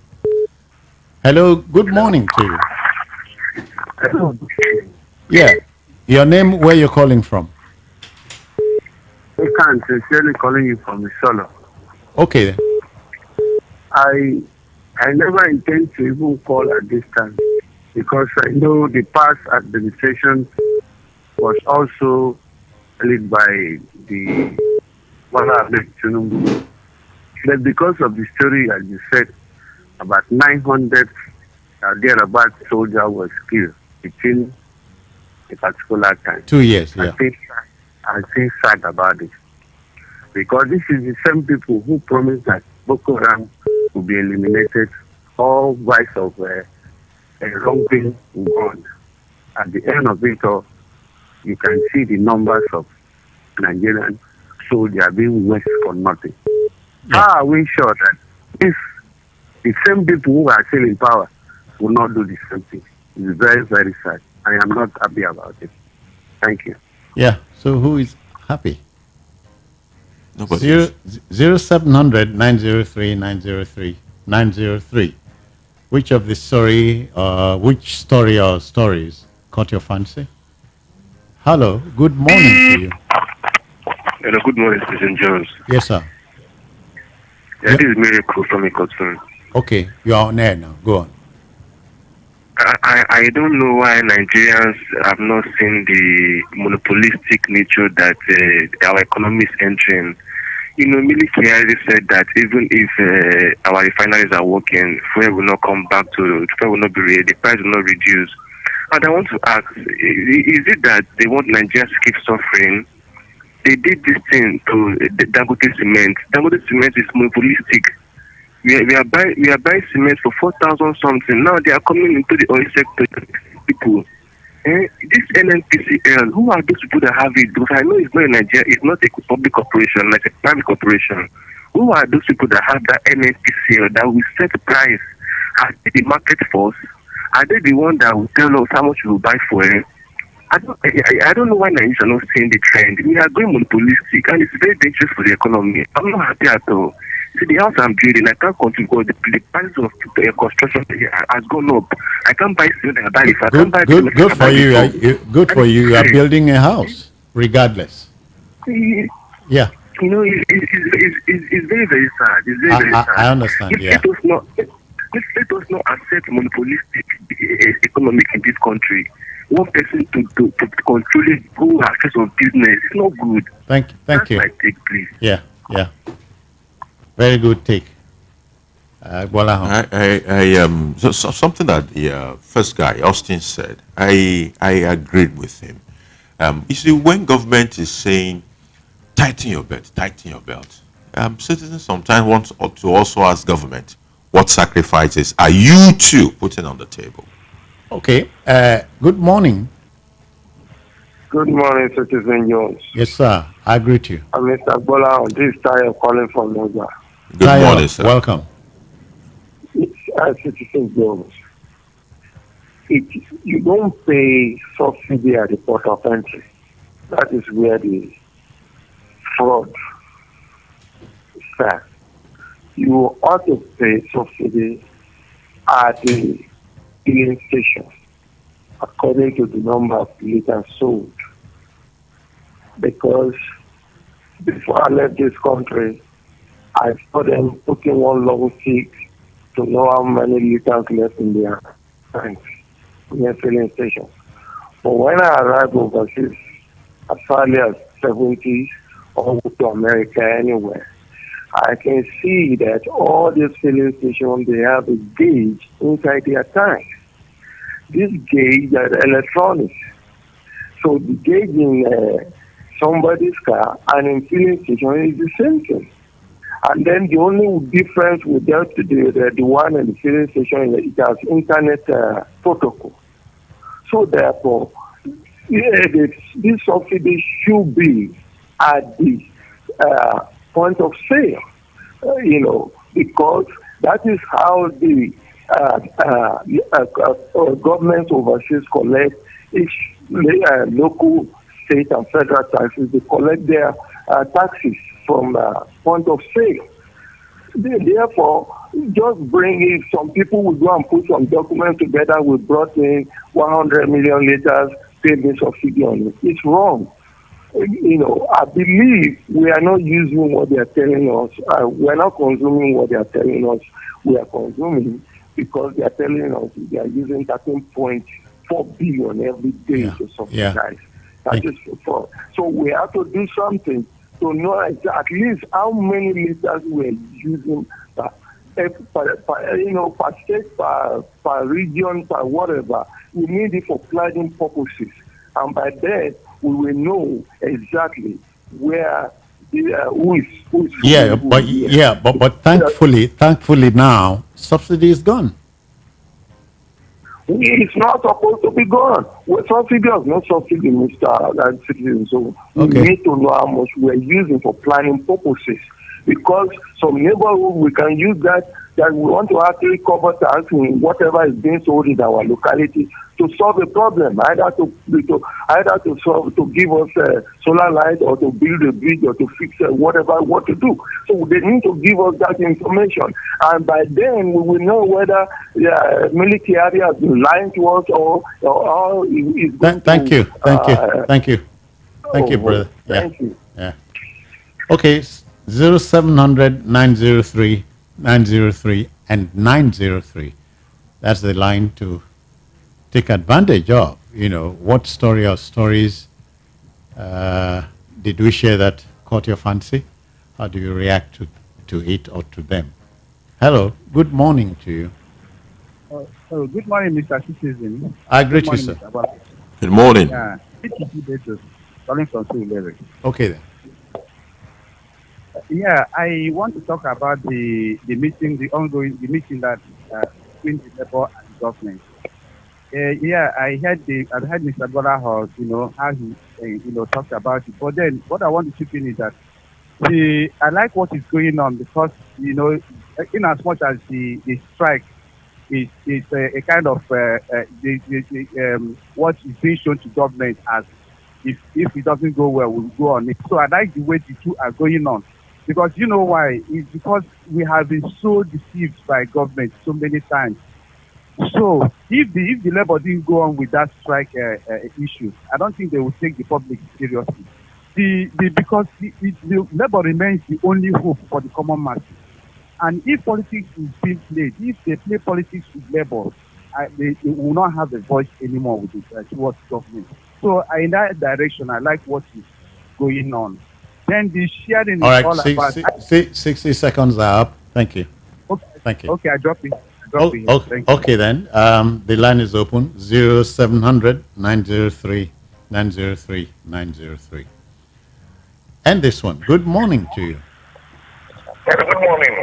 Hello, good morning to you. Hello. Yeah, your name, where you're calling from? I can sincerely calling you from Missoula. Okay. I never intend to even call at this time because I know the past administration was also led by the Tinubu. But because of the story, as you said, about 900 thereabout soldiers were killed between a particular time. 2 years, yeah. I think sad about it because this is the same people who promised that Boko Haram will be eliminated, all vice of a wrongdoing gone. At the end of it all, you can see the numbers of Nigerian soldiers being wasted for nothing. Yeah. How are we sure that if the same people who are still in power will not do the same thing? It's very, very sad. I am not happy about it. Thank you. Yeah, so who is happy? Nobody. 0700 903 903 903. Which of the which story or stories caught your fancy? Hello, good morning to you. Hello, good morning, Stephen Jones. Yes, sir. Yeah, this is Miracle from Ikoton. Okay, you are on air now. Go on. I don't know why Nigerians have not seen the monopolistic nature that our economy is entering. You know, Miliki already said that even if our refineries are working, fuel will not come back to, fuel will not be raised, the price will not reduce. And I want to ask, is it that they want Nigerians to keep suffering? They did this thing to the Dangote cement. Dangote cement is monopolistic. We are buying cement for 4,000 something. Now they are coming into the oil sector. People, this NNPCL, who are those people that have it? Because I know it's not in Nigeria. It's not a public corporation, like a private corporation. Who are those people that have that NNPCL that will set the price? Are they the market force? Are they the one that will tell us how much we will buy for it? I don't know why Nigerians are not seeing the trend. We are going monopolistic, and it's very dangerous for the economy. I'm not happy at all. See, the house I'm building, I can't continue because the price of construction has gone up. I can't buy cement. I buy it. I can't buy Good for you. Good for you. You are building a house, regardless. Yeah. You know, it's very, very sad. It's very, very sad. I understand. Yeah. Let us not accept monopolistic economic in this country. One person to control it, who has face of business, it's not good. Thank you. That's my take, please. Yeah. Very good take. So something that the first guy, Austin, said, I agreed with him. You see, when government is saying, tighten your belt, citizens sometimes want to also ask government, what sacrifices are you two putting on the table? Okay. Good morning. Good morning, Citizen Jones. Yes, sir. I agree with you. I'm Mr. Bola. This is Tayo calling from Niger. Good morning, sir. Welcome. It's Citizen Jones. You don't pay subsidy at the port of entry. That is where the fraud starts. You ought to pay subsidy at the filling stations according to the number of liters sold. Because before I left this country, I saw them putting one long stick to know how many liters left in their tanks in their filling stations. But when I arrived overseas, as early as 70s or to America anywhere, I can see that all these filling stations, they have a gauge inside their tanks. This gauge is electronics. So the gauge in somebody's car and in filling station is the same thing. And then the only difference with that, the one in the filling station, it has internet protocol. So therefore, this subsidy should be at the point of sale, because that is how the government overseas collect each local, state, and federal taxes. They collect their taxes from point of sale. Therefore, just bring in some people will go and put some documents together. We brought in 100 million liters, pay the subsidy on it. It's wrong. I believe we are not using what they are telling us. We are not consuming what they are telling us. We are consuming because they are telling us they are using 13.4 billion every day to subsidize. That is for. So we have to do something to know at least how many liters we are using per state, per region, per whatever. We need it for planning purposes. And by that, we will know exactly where who is but thankfully now, subsidy is gone. It's not supposed to be gone. Subsidy is not subsidy, Mr. Citizen. So we need to know how much we are using for planning purposes. Because some neighborhood, we can use that we want to actually cover tax in whatever is being sold in our locality to solve a problem, either to give us solar light or to build a bridge or to fix whatever what to do. So they need to give us that information, and by then we will know whether the military area has been lying to us or is going Thank you, brother. Thank you. Yeah. Okay, 0700 903 903 and 903. That's the line to take advantage of. What story or stories did we share that caught your fancy? How do you react to it or to them? Hello, good morning to you. Good morning, Mr. Citizen. I greet you, sir. Good morning. Yeah, calling from Ibori. Okay then. Yeah, I want to talk about the meeting, the meeting that between the labor and government. I heard Mr. Bola Hall, how he talked about it. But then what I want to chip in is that I like what is going on because in as much as the strike is a kind of what is being shown to government as if it doesn't go well, we'll go on it. So I like the way the two are going on. Because you know why? It's because we have been so deceived by government so many times. So if the labor didn't go on with that strike issue, I don't think they will take the public seriously. Because the labor remains the only hope for the common masses. And if politics is being played, if they play politics with labor, they will not have a voice anymore with it towards government. So in that direction, I like what is going on. Then the sharing all is right, all about... 60 seconds are up. Thank you. Okay. Thank you. Okay, I drop it. Okay then. The line is open. 0700 903 903 903. And this one. Good morning to you. Good morning.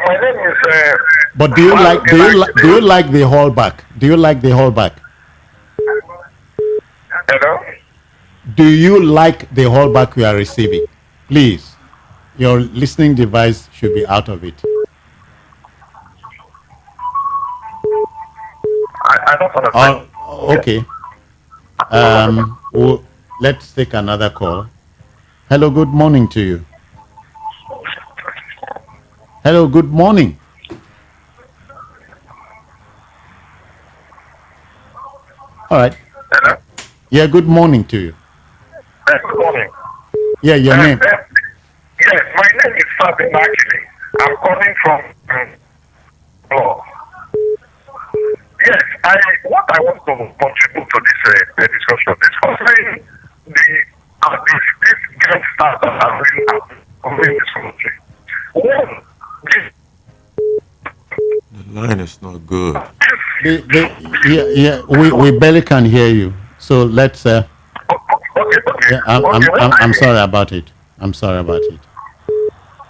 My name is. But do you like the hallback? Do you like the hallback? Hello. Do you like the hallback we are receiving? Please, your listening device should be out of it. I don't understand. Okay. Let's take another call. Hello, good morning to you. Hello, good morning. All right. Hello. Yeah, good morning to you. Good morning. Yeah, your name. Yes, my name is Fabi Makinde. I'm calling from Law. Yes, what I want to contribute to this discussion is concerning these gangsters that are running this country. One, The line is not good. We barely can hear you. So let's. okay. Yeah, I'm sorry about it.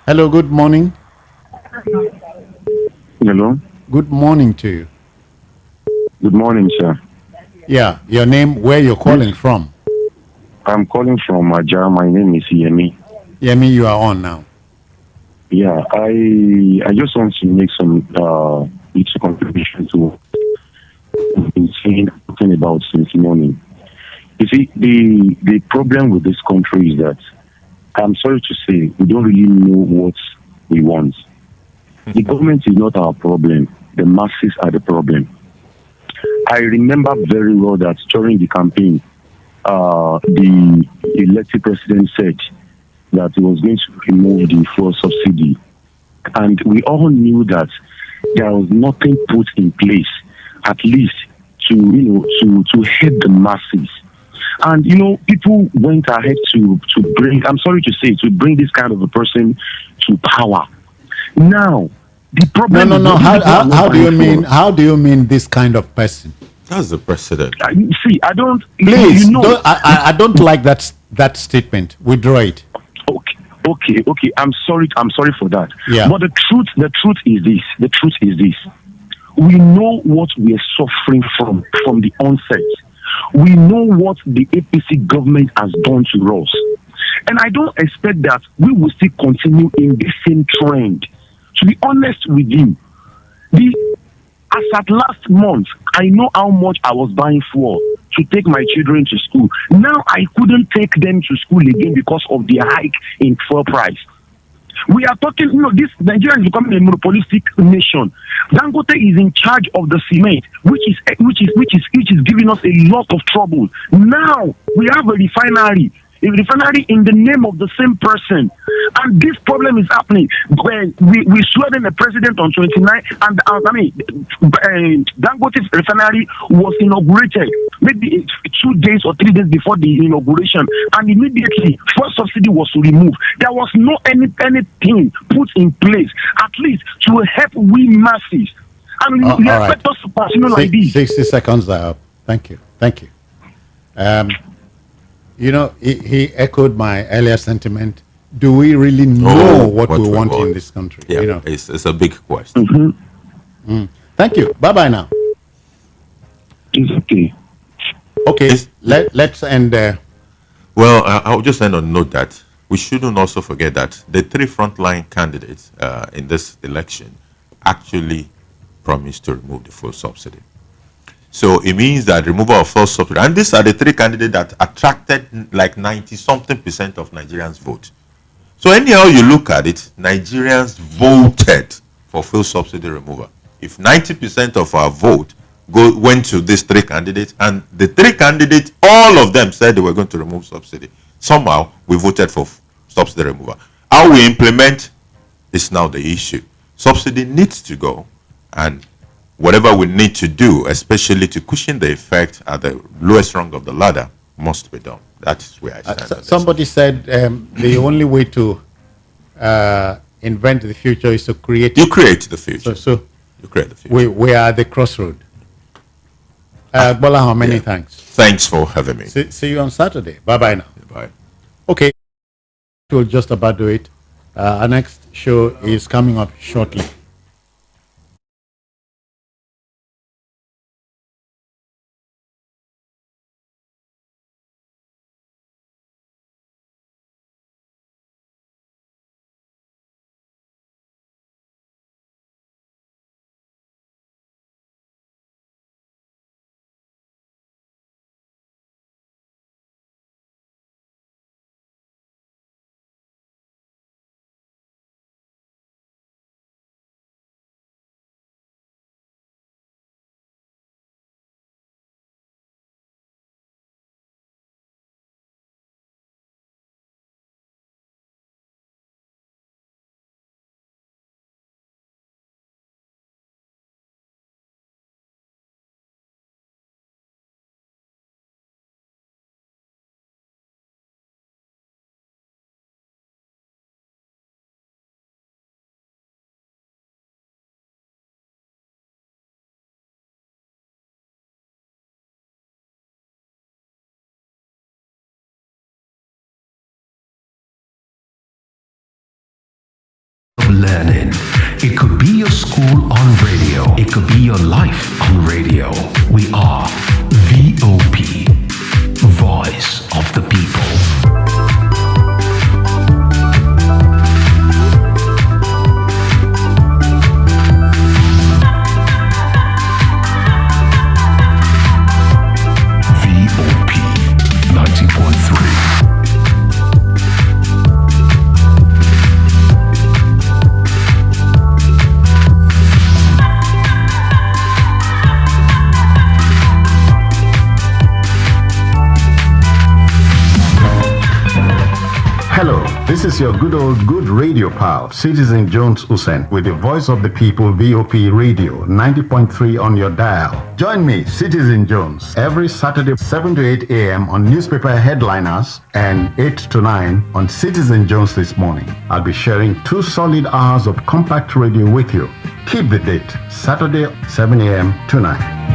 Hello, good morning. Hello. Good morning to you. Good morning, sir. Yeah, your name, where you're calling from. I'm calling from Aja. My name is Yemi. Yemi, you are on now. Yeah, I just want to make some little contribution to talking about since morning. You see, the problem with this country is that I'm sorry to say we don't really know what we want. The government is not our problem. The masses are the problem. I remember very well that during the campaign, the elected president said that he was going to remove the fuel subsidy. And we all knew that there was nothing put in place, at least to help the masses. And people went ahead to bring, I'm sorry to say, to bring this kind of a person to power. Now, the problem No. How do you mean this kind of person? That's the president. See, I don't. Please, I don't like that statement. Withdraw it. Okay. I'm sorry for that. Yeah. But the truth is this. We know what we are suffering from the onset. We know what the APC government has done to us. And I don't expect that we will still continue in the same trend. To be honest with you, as at last month, I know how much I was buying fuel to take my children to school. Now I couldn't take them to school again because of the hike in fuel price. We are talking, this Nigeria is becoming a monopolistic nation. Dangote is in charge of the cement, which is giving us a lot of trouble. Now we have a refinery in the name of the same person, and this problem is happening. When we swear in the president on 29, and Dangote refinery was inaugurated maybe 2 days or 3 days before the inauguration, and immediately fuel subsidy was removed. There was no anything put in place, at least to help we masses. And we expect us to continue like this. 60 seconds are up. Thank you. He echoed my earlier sentiment. Do we really know what we want in this country? Yeah, it's a big question. Mm-hmm. Thank you. Bye-bye now. It's okay. Okay, let's end there. Well, I'll just end on a note that we shouldn't also forget that the three frontline candidates in this election actually promised to remove the fuel subsidy. So it means that removal of fuel subsidy, and these are the three candidates that attracted like 90-something% of Nigerians' vote. So anyhow you look at it, Nigerians voted for fuel subsidy removal. If 90% of our vote went to these three candidates, and the three candidates, all of them said they were going to remove subsidy, somehow we voted for subsidy removal. How we implement is now the issue. Subsidy needs to go, and whatever we need to do, especially to cushion the effect at the lowest rung of the ladder, must be done. That's where I stand. Somebody said the only way to invent the future is to create. You create the future. So you create the future. We are at the crossroad. Bola, many thanks. Thanks for having me. See you on Saturday. Bye-bye now. Bye. Okay. We'll just about do it. Our next show is coming up shortly. Learning. It could be your school on radio. It could be your life on radio. We are VOP, Voice of the People. is your good radio pal, Citizen Jones Hussein, with the voice of the people, VOP Radio, 90.3 on your dial. Join me, Citizen Jones, every Saturday, 7 to 8 a.m. on newspaper headliners and 8 to 9 on Citizen Jones this morning. I'll be sharing 2 solid hours of compact radio with you. Keep the date, Saturday, 7 a.m. to 9.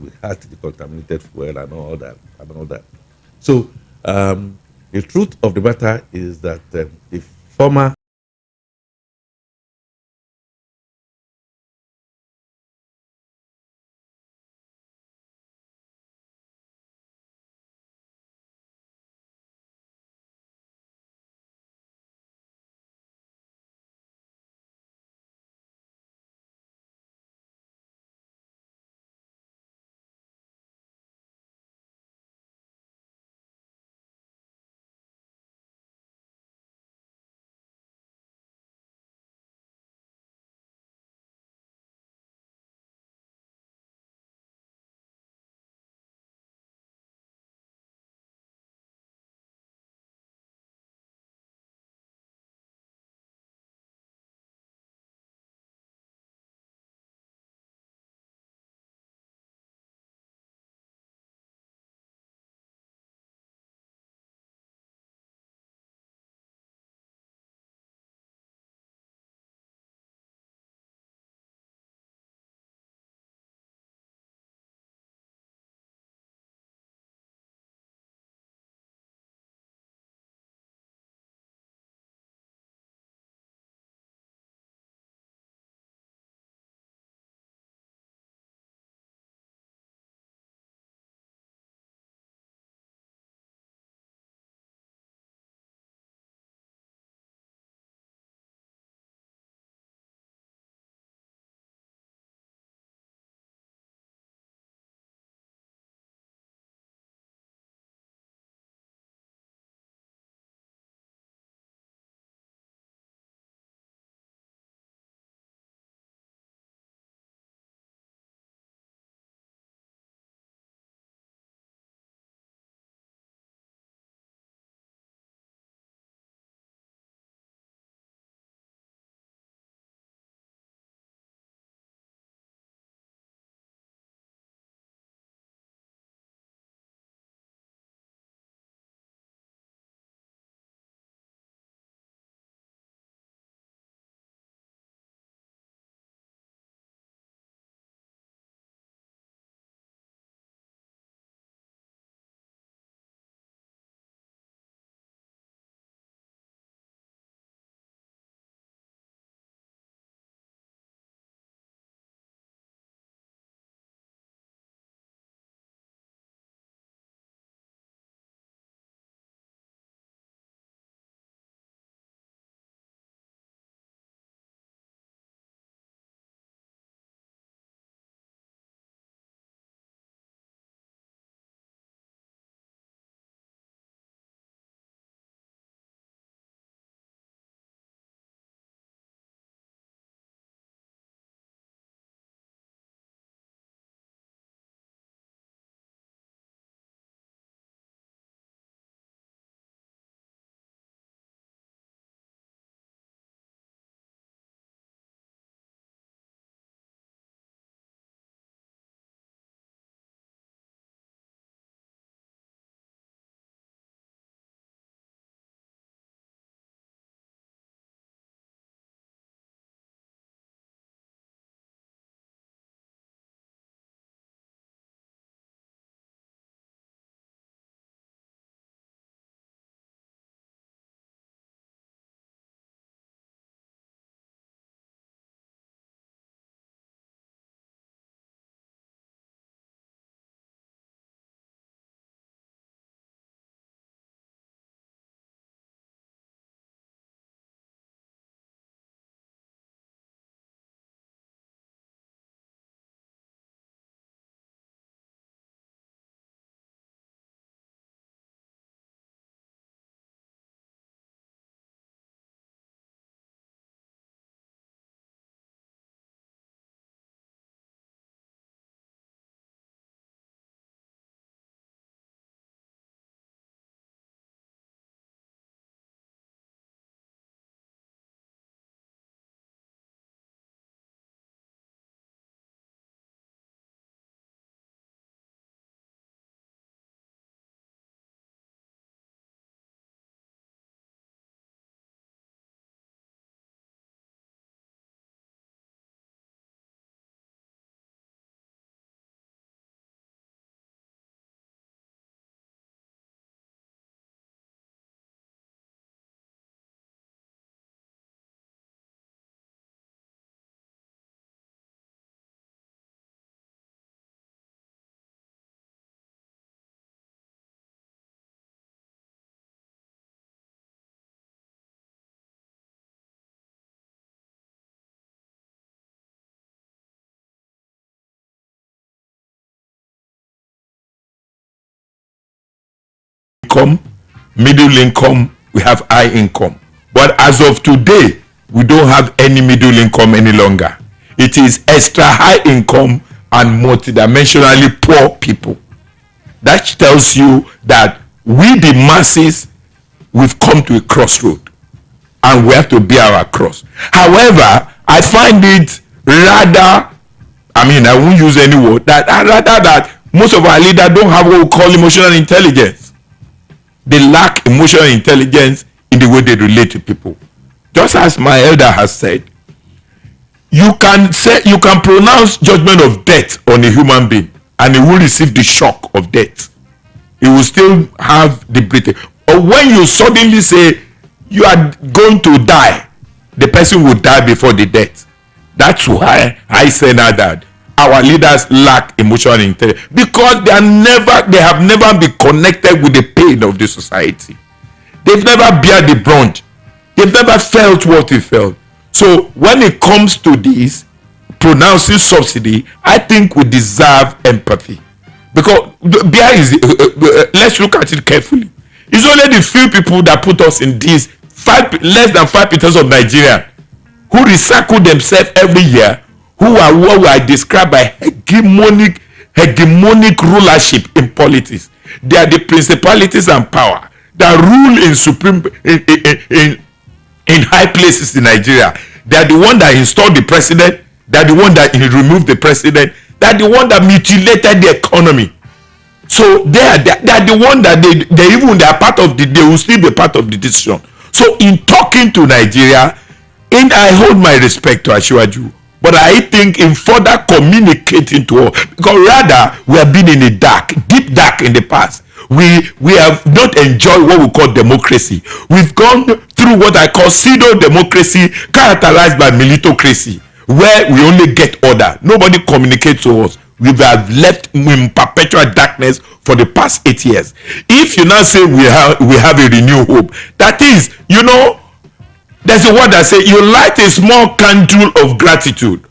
we had the contaminated fuel and all that and all that. So the truth of the matter is that the former income, middle income, we have high income. But as of today, we don't have any middle income any longer. It is extra high income and multidimensionally poor people. That tells you that we, the masses, we've come to a crossroad and we have to bear our cross. However, I find it rather, I won't use any word, that most of our leaders don't have what we call emotional intelligence. They lack emotional intelligence in the way they relate to people. Just as my elder has said, you can pronounce judgment of death on a human being and he will receive the shock of death. He will still have the breathing. Or when you suddenly say you are going to die, the person will die before the death. That's why I say now that our leaders lack emotional intelligence, because they have never been connected with the pain of the society. They've never bear the brunt. They've never felt what we felt. So when it comes to this, pronouncing subsidy, I think we deserve empathy. Because let's look at it carefully. It's only the few people that put us in this, less than 5% of Nigeria, who recycle themselves every year, who are what we described by hegemonic rulership in politics. They are the principalities and power that rule in high places in Nigeria. They are the one that installed the president. They are the one that removed the president. They are the one that mutilated the economy. So they are the one that they are part of they will still be part of the decision. So in talking to Nigeria, I hold my respect to Asiwaju, but I think in further communicating to us, because rather we have been in a deep dark in the past. We have not enjoyed what we call democracy. We've gone through what I call pseudo democracy, characterized by militocracy, where we only get order. Nobody communicates to us. We have left in perpetual darkness for the past 8 years. If you now say we have a renewed hope, that is, there's a word that says you light a small candle of gratitude.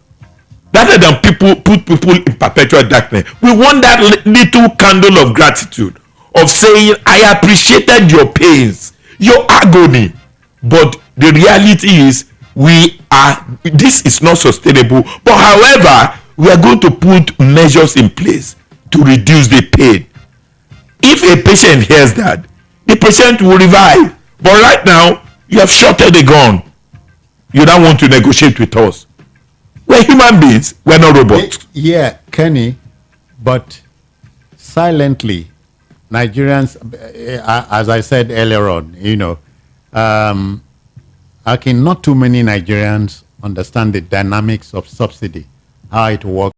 Rather than put people in perpetual darkness, we want that little candle of gratitude, of saying, I appreciated your pains, your agony. But the reality is, this is not sustainable. But however, we are going to put measures in place to reduce the pain. If a patient hears that, the patient will revive. But right now, you have shotted the gun. You don't want to negotiate with us. We're human beings. We're not robots. Yeah, Kenny, but silently, Nigerians, as I said earlier on, not too many Nigerians understand the dynamics of subsidy, how it works.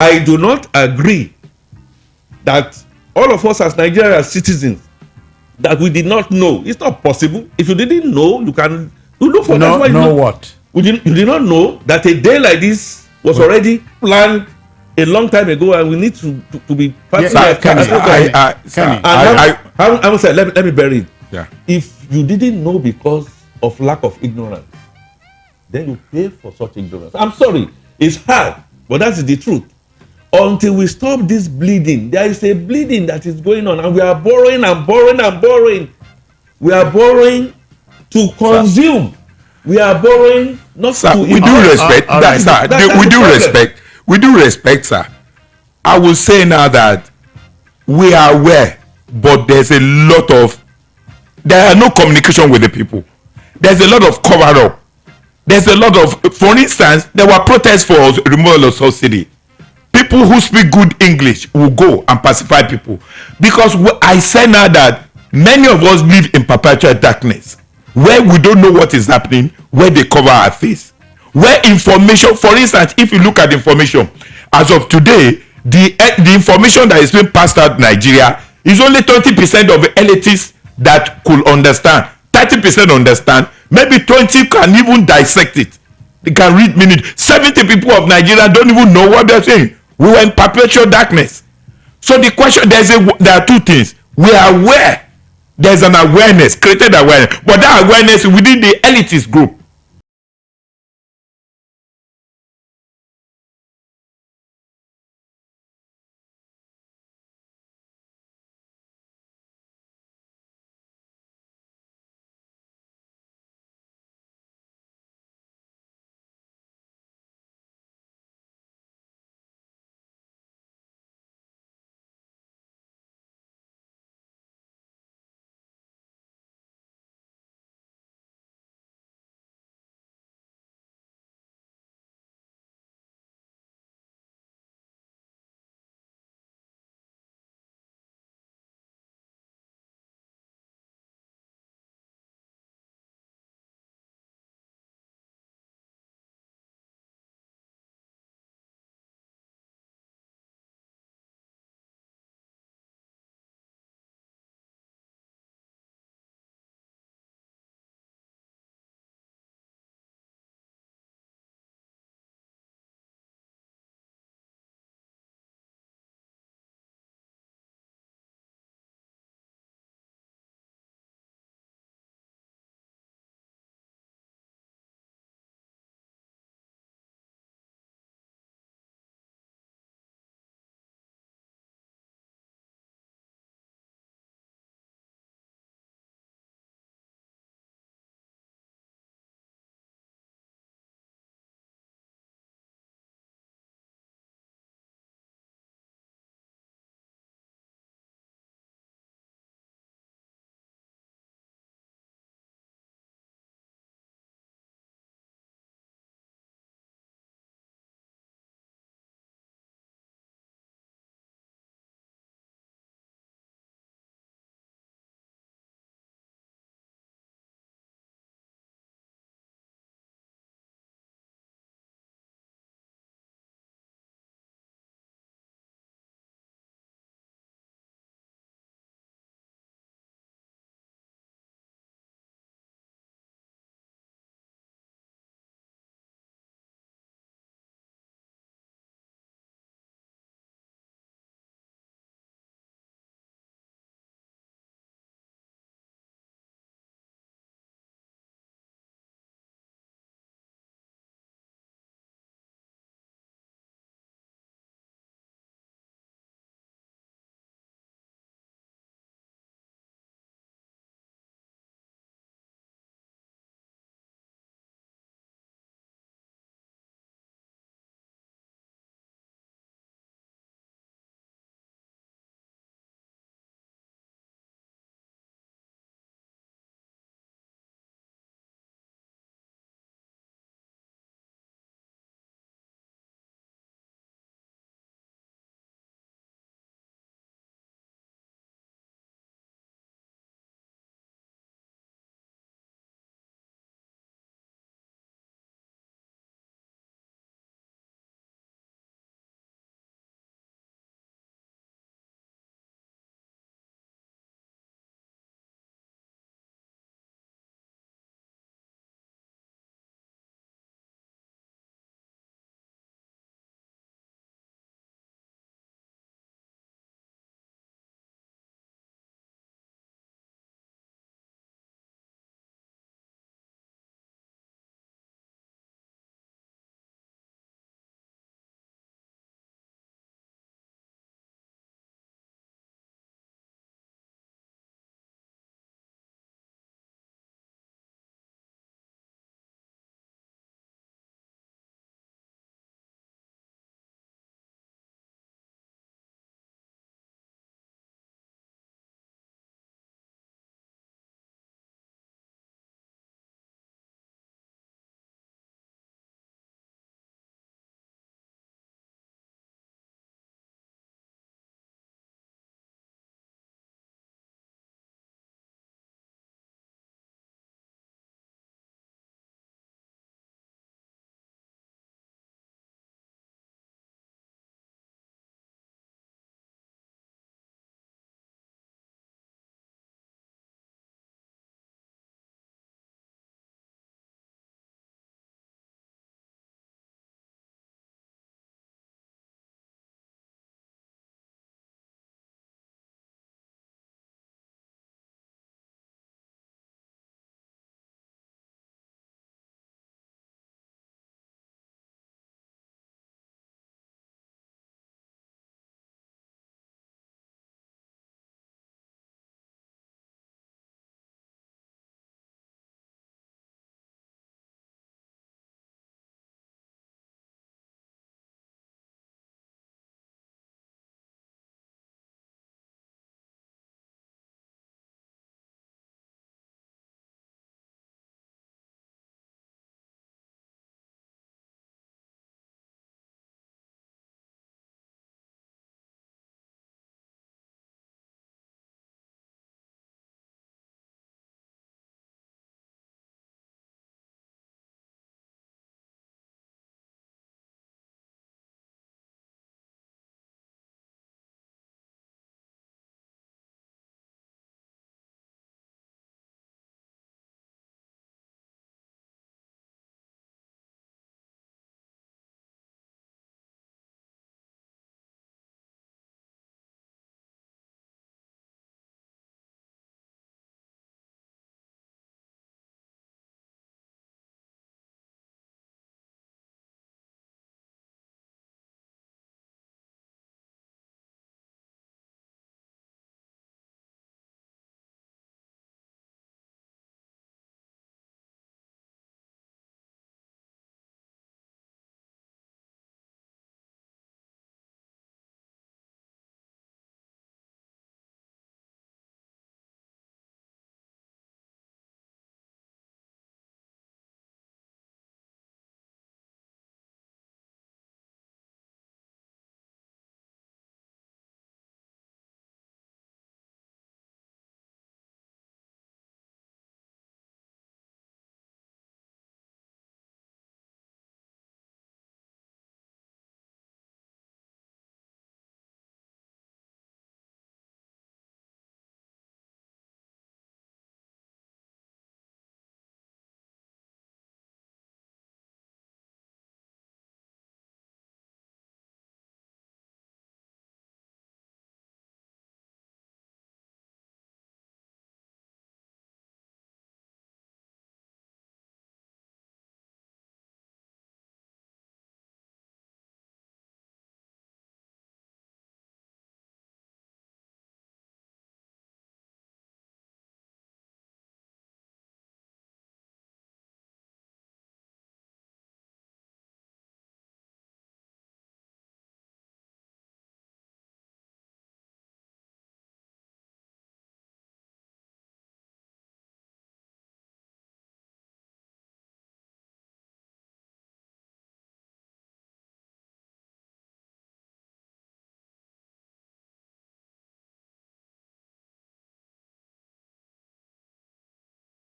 I do not agree that all of us as Nigerian citizens that we did not know. It's not possible. If you didn't know, you look for No, that. know what? You did not know that a day like this was already planned a long time ago, and we need to be Kenny, let me bury it. Yeah. If you didn't know because of lack of ignorance, then you pay for such ignorance. I'm sorry, it's hard, but that's the truth. Until we stop this bleeding, there is a bleeding that is going on, and we are borrowing and borrowing and borrowing. We are borrowing to consume. We are borrowing not sir, to. We do respect. We do respect, sir. I will say now that we are aware, but there are no communication with the people. There's a lot of cover up. There's a lot of, for instance, there were protests for removal of subsidy. People who speak good English will go and pacify people, because I say now that many of us live in perpetual darkness, where we don't know what is happening, where they cover our face, where information, for instance, if you look at information as of today, the information that is being passed out in Nigeria is only 20% of the elitists that could understand. 30% understand, maybe 20 can even dissect it. They can read meaning. 70 people of Nigeria don't even know what they're saying. We were in perpetual darkness. So the question, there are two things. We are aware. There's an awareness, created awareness, but that awareness within the elitist group.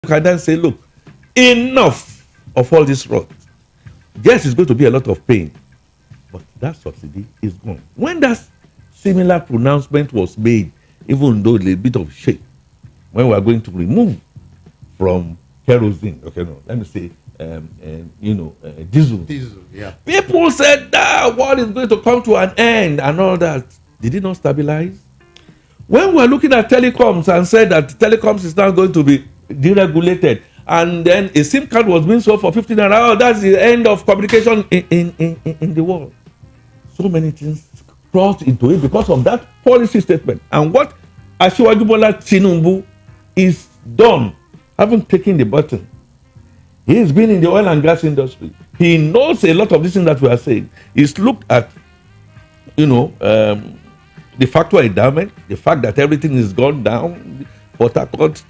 can then say, look, enough of all this rot. Yes, it's going to be a lot of pain, but that subsidy is gone. When that similar pronouncement was made, even though a bit of shake, when we are going to remove from kerosene, okay, no, let me say, diesel. Diesel, yeah. People said that war is going to come to an end and all that. Did it not stabilize? When we are looking at telecoms and said that telecoms is now going to be deregulated, and then a SIM card was being sold for 15 naira, oh, that's the end of communication in the world. So many things crossed into it because of that policy statement. And what Asiwaju Bola Tinubu is done, haven't taken the button. He has been in the oil and gas industry. He knows a lot of this thing that we are saying. He's looked at, the factor endowment, the fact that everything is gone down, Port Harcourt,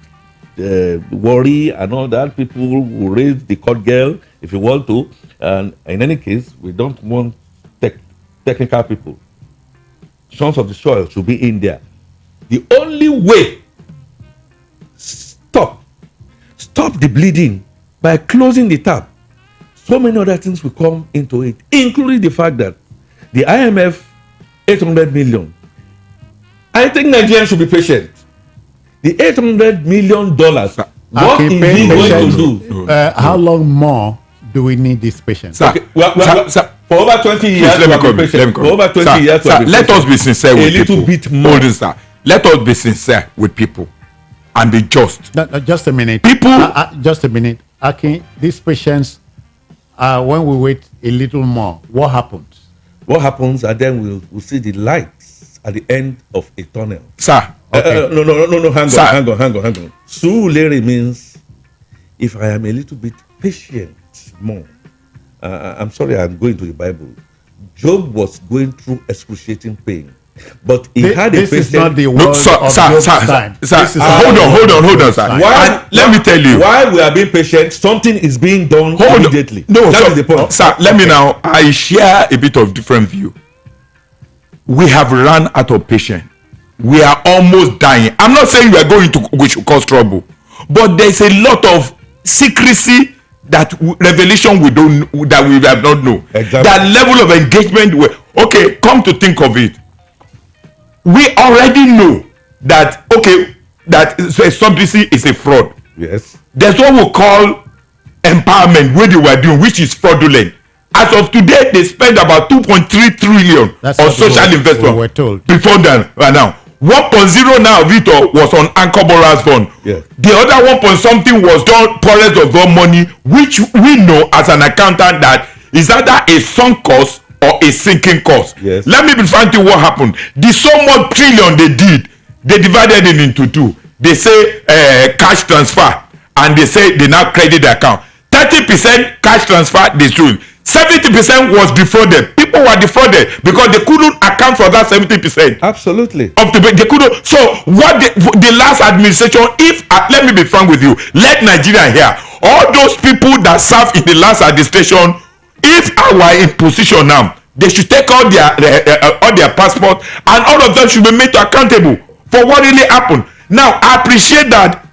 worry and all that. People will raise the court girl if you want to. And in any case, we don't want technical people. Sons of the soil should be in there. The only way, stop the bleeding by closing the tap. So many other things will come into it, including the fact that the IMF 800 million. I think Nigerians should be patient. The $800 million, what is he going to do? How long more do we need this patience? Okay, for over 20 years, let us be sincere with people. A little bit more. Hold on, sir. Let us be sincere with people and be just. No, just a minute. People, just a minute. Akin, this patience, when we wait a little more, what happens? What happens, and then we'll see the lights at the end of a tunnel. Sir. Okay. No, hang on. Surulere means if I am a little bit patient more. I'm sorry, I'm going to the Bible. Job was going through excruciating pain, but he had a patient. This is not the word of Job's time. Hold on, sir. Let me tell you. Why we are being patient, something is being done immediately. That is the point. Sir, let me now. I share a bit of different view. We have run out of patience. We are almost dying. I'm not saying we should cause trouble, but there's a lot of secrecy revelation that we have not known. Exactly. That level of engagement. Okay, come to think of it, we already know that subsidy is a fraud. Yes. There's what we call empowerment, where they were doing, which is fraudulent. As of today, they spend about 2.3 trillion on social investment. We were told. Before that, right now. 1.0 now, Vito, was on Anchor Borrowers Fund. Yeah. The other 1 point something was done, poorest of all money, which we know as an accountant that is either a sunk cost or a sinking cost. Yes. Let me be frank to you what happened. The so much trillion they did, they divided it into two. They say cash transfer, and they say they now credit the account. 30% cash transfer, they sold. 70% was defrauded. People were defrauded because they couldn't account for that 70%. Absolutely. They couldn't. So what the last administration, let me be frank with you, let Nigeria hear. All those people that serve in the last administration, if I were in position now, they should take all their passport, and all of them should be made accountable for what really happened. Now I appreciate that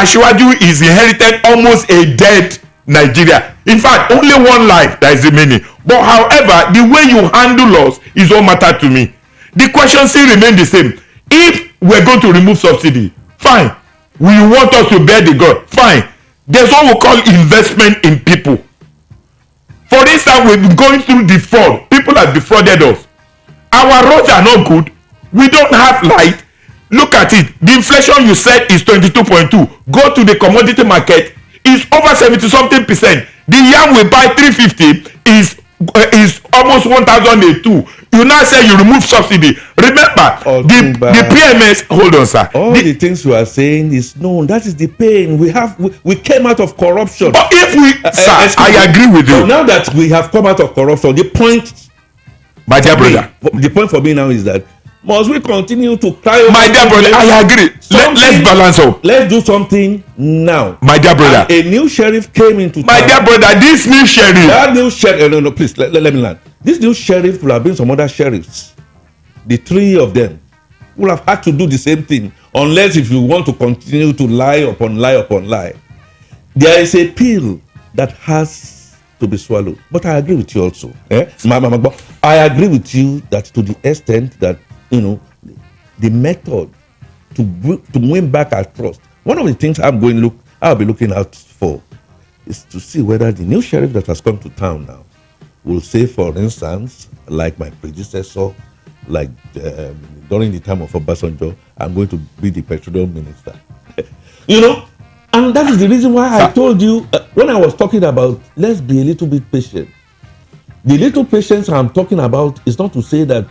Asiwaju is inherited almost a dead Nigeria. In fact, only one life that is remaining. But however, the way you handle us is what matters to me. The question still remains the same. If we're going to remove subsidy, fine. We want us to bear the God, fine. There's what we call investment in people. For instance, we've been going through the fraud. People have defrauded us. Our roads are not good. We don't have light. Look at it. The inflation you said is 22.2. Go to the commodity market. It's over 70-something%. The yam we buy 350 is almost 1,002. You now say you remove subsidy. Remember, the PMS. Hold on, sir. The things you are saying is known. That is the pain we have. We came out of corruption. But if we, sir, I agree with you. So now that we have come out of corruption, the point, my dear brother, the point for me now is that must we continue to cry over? My dear brother, I agree. Let's balance up. Let's do something now. My dear brother, and a new sheriff came into town. My dear brother, this new sheriff. That new sheriff. No, please let me land. This new sheriff will have been some other sheriffs. The three of them will have had to do the same thing, unless if you want to continue to lie upon lie upon lie. there is a pill that has to be swallowed. But I agree with you also. I agree with you that to the extent that, the method to win back our trust. One of the things I'll be looking out for is to see whether the new sheriff that has come to town now will say, for instance, like my predecessor, like during the time of Obasanjo, I'm going to be the petroleum minister. And that is the reason why I told you when I was talking about let's be a little bit patient. The little patience I'm talking about is not to say that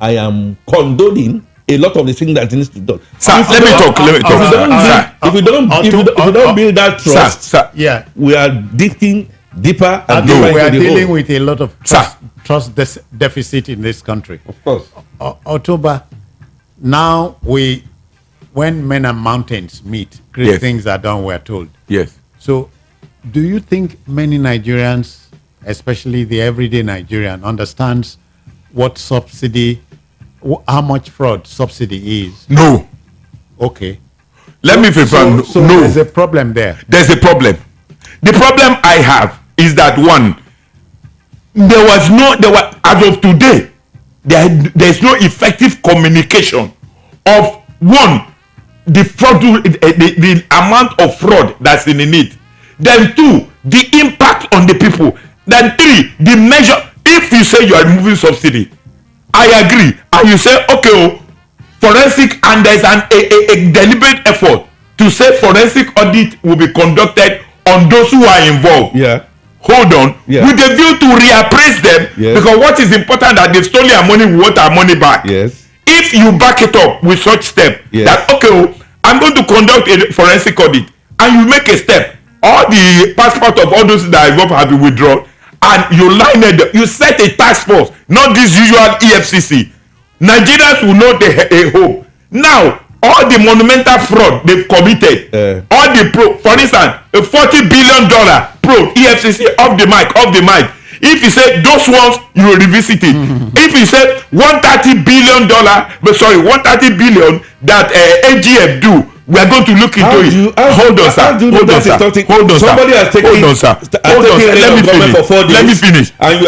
I am condoning a lot of the things that needs to be done. Sir, let me talk. If we don't build that trust, sir, we are digging deeper and deeper. We are dealing with a lot of trust deficit in this country. Of course. October, now when men and mountains meet, great things are done, we're told. Yes. So, do you think many Nigerians, especially the everyday Nigerian, understands what subsidy, how much fraud subsidy is? No. Okay. Let me prepare. So no. There's a problem there. There's a problem. The problem I have is that one, as of today, there's no effective communication of one, the fraud, the amount of fraud that's in it. Then two, the impact on the people. Then three, the measure. If you say you are removing subsidy, I agree, and you say okay, forensic, and there's a deliberate effort to say forensic audit will be conducted on those who are involved. Yeah. Hold on. Yeah. With a view to reappraise them, because what is important that they've stolen our money, we want our money back. Yes. If you back it up with such step, that okay, I'm going to conduct a forensic audit, and you make a step, all the passport of all those that have been withdrawn, and you line it, you set a task force, not this usual EFCC. Nigerians will know a hope. Now, all the monumental fraud they've committed, all the for instance, a $40 billion probe, EFCC off the mic. If you say those ones, you will revisit it. If you say $130 billion that AGF do, we are going to look into it. Hold on, sir. Somebody has taken. Hold on, sir. Let me finish. And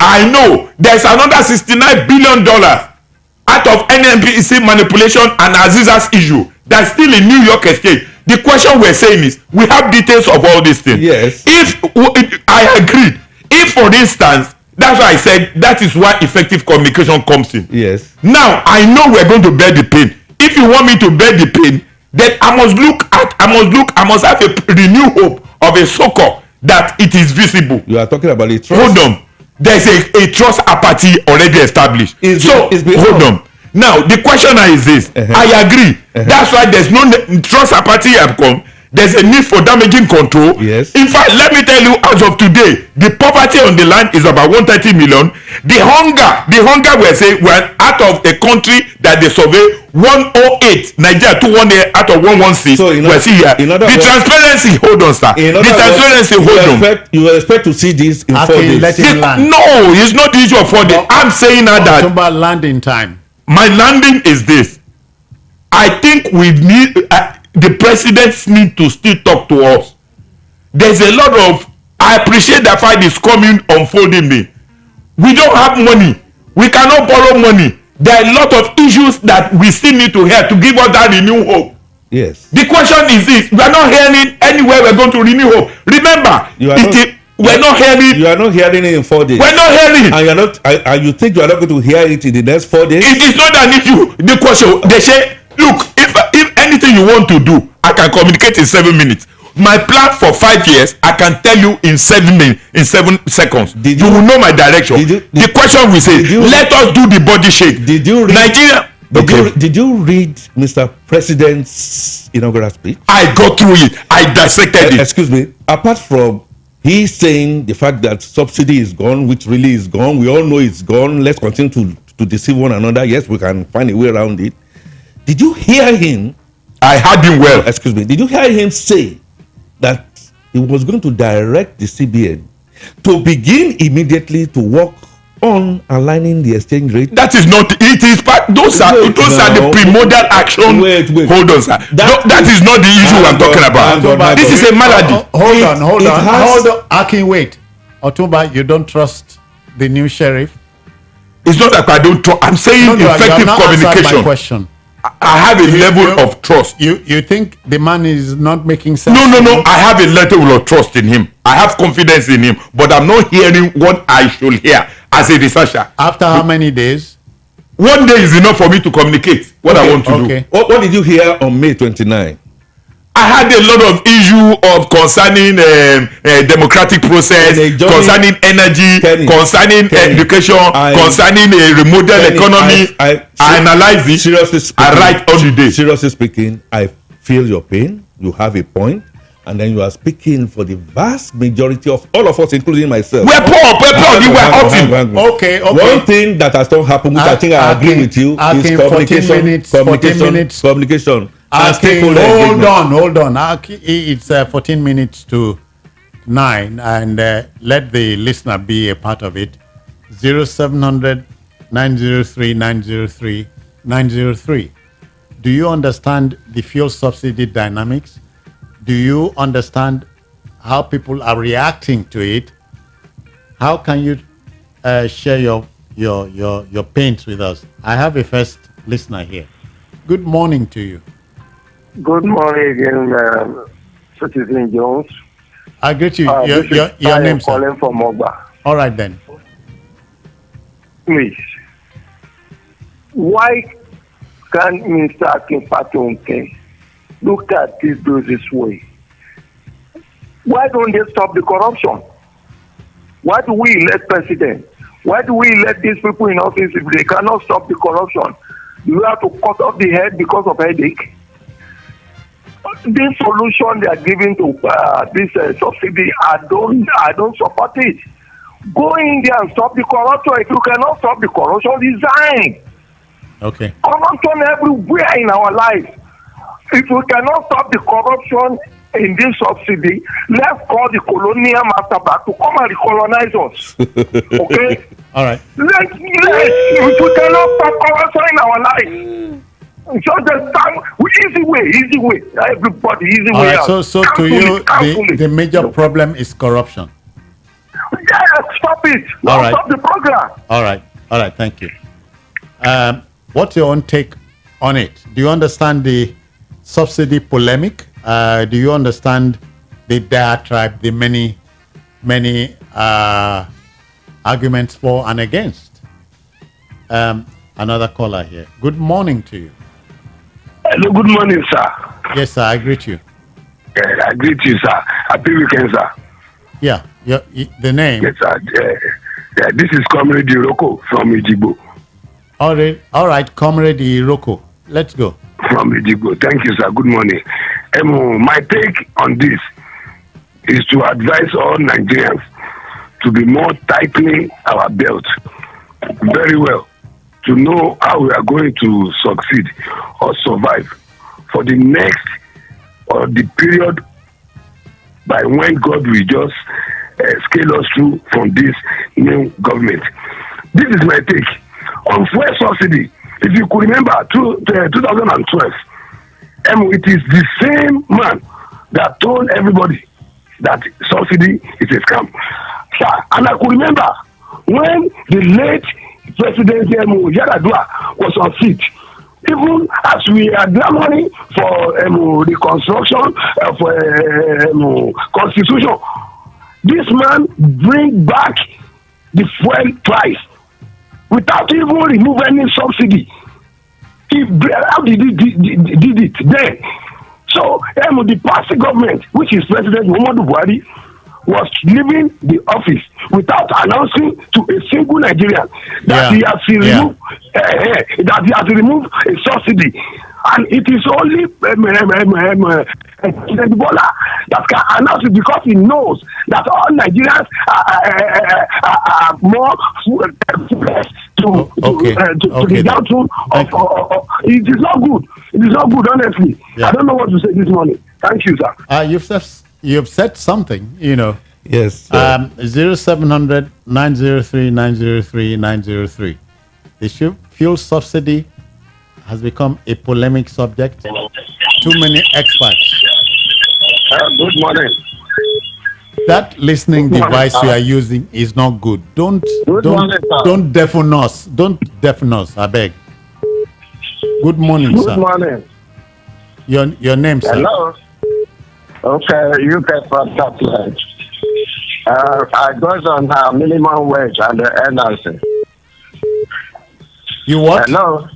I know there's another $69 billion out of NNPC manipulation and Aziza's issue that's still in New York State. The question we're saying is, we have details of all these things. Yes. If I agreed, if for instance, that's why I said that is why effective communication comes in. Yes. Now I know we're going to bear the pain. If you want me to bear the pain, then I must have a renewed hope of a so-called that it is visible. You are talking about a trust. Hold on. There's a trust apathy already established. Hold on. Now the question is this. I agree. That's why there's no trust apathy have come. There's a need for damaging control. Yes. In fact, let me tell you, as of today, the poverty on the land is about 130 million. The hunger we're saying, we're out of a country that they survey 108, Nigeria 218 out of 116. So we're see here. The transparency, hold on, sir. The transparency, hold on. You expect to see this in 4 days. No, it's not the issue of 4 days. I'm saying that landing time. My landing is this. I think we need the presidents need to still talk to us. There's a lot of, I appreciate the fight is coming unfolding me. We don't have money. We cannot borrow money. There are a lot of issues that we still need to hear to give us that renewed hope. Yes. The question is this: we are not hearing anywhere we're going to renew hope. Remember, we're not hearing. You are not hearing it in 4 days. We're not hearing it. And you are not. And you think you are not going to hear it in the next 4 days? It is not an issue. The question, they say, look, if anything you want to do, I can communicate in 7 minutes. My plan for 5 years, I can tell you in 7 minutes, in 7 seconds. You will know my direction. The question we say, let us do the body shake. Did you read Nigeria? Did you read Mr. President's inaugural speech? I got through it. I dissected it. Excuse me. Apart from he saying the fact that subsidy is gone, which really is gone, we all know it's gone. Let's continue to deceive one another. Yes, we can find a way around it. Did you hear him? I heard him well. Excuse me. Did you hear him say that he was going to direct the CBN to begin immediately to work on aligning the exchange rate. That is not. It is part. Those are the primordial action. Wait. Hold on, sir. That is not the issue I'm talking about. This is a malady. Hold on. Akin, wait. Otumba, you don't trust the new sheriff? It's not that I don't trust. I'm saying effective communication. My question. I have a level of trust. You think the man is not making sense? No. I have a level of trust in him. I have confidence in him, but I'm not hearing what I should hear as a researcher. After how many days? 1 day is enough for me to communicate what I want to do. What did you hear on May 29? I had a lot of issue of concerning democratic process, concerning energy, concerning education, concerning a remodel economy. I analyze it. Seriously speaking, I write all the day. Seriously speaking, I feel your pain. You have a point, and then you are speaking for the vast majority of all of us, including myself. We're poor. You were hurting. Okay. One thing that has not happened, which I think I agree with you, is communication. Hold on. It's 14 minutes to 9, and let the listener be a part of it. 0700 903 903 903. Do you understand the fuel subsidy dynamics? Do you understand how people are reacting to it? How can you share your pains with us? I have a first listener here. Good morning to you. Good morning again, Citizen Jones. I greet you. Your name, sir. Calling from Mogba. All right then. Please, why can't Mr. Akinpatonke look at this way? Why don't they stop the corruption? Why do we elect president? Why do we elect these people in office if they cannot stop the corruption? Do we have to cut off the head because of headache? This solution they are giving to this subsidy, I don't support it. Go in there and stop the corruption. If you cannot stop the corruption, resign. Okay. Corruption everywhere in our life. If we cannot stop the corruption in this subsidy, let's call the colonial master back to come and recolonize us. Okay? All right. If we cannot stop corruption in our life, just easy way. Everybody, easy all way. Right, out. So to you, the major problem is corruption. Yeah, stop it. All right. Stop the program. All right. Thank you. What's your own take on it? Do you understand the subsidy polemic? Do you understand the diatribe, the many arguments for and against? Another caller here. Good morning to you. Hello, good morning, sir. Yes, sir, I greet you. I greet you, sir. Happy weekend, sir. Yeah, the name. Yes, sir. This is Comrade Iroko from Ijibo. All right, Comrade Iroko. Let's go. From Ijibo. Thank you, sir. Good morning. My take on this is to advise all Nigerians to be more tightening our belt very well, to know how we are going to succeed or survive for the next or the period by when God will just scale us through from this new government. This is my take on fuel subsidy. If you could remember, 2012, it is the same man that told everybody that subsidy is a scam. And I could remember when the late President Yaradua was on seat, even as we are clamoring for reconstruction of constitution, this man bring back the fuel price without even remove any subsidy. How did he did it then? So the past government, which is President Muhammadu Buhari, was leaving the office without announcing to a single Nigerian that he has removed a subsidy, and it is only President Bola that can announce it because he knows that all Nigerians are more to the downfall of it is not good. It is not good, honestly. I don't know what to say this morning. Thank you, sir. You've said something, Yes. 0700 903 903 903. The fuel subsidy has become a polemic subject. Too many experts. Good morning. That listening device you are using is not good. Don't deafen us. Don't deafen us, I beg. Good morning, sir. Good morning. Your name, sir? Hello. Okay, you can first apply. I goes on minimum wage and the NLC. You what? Hello.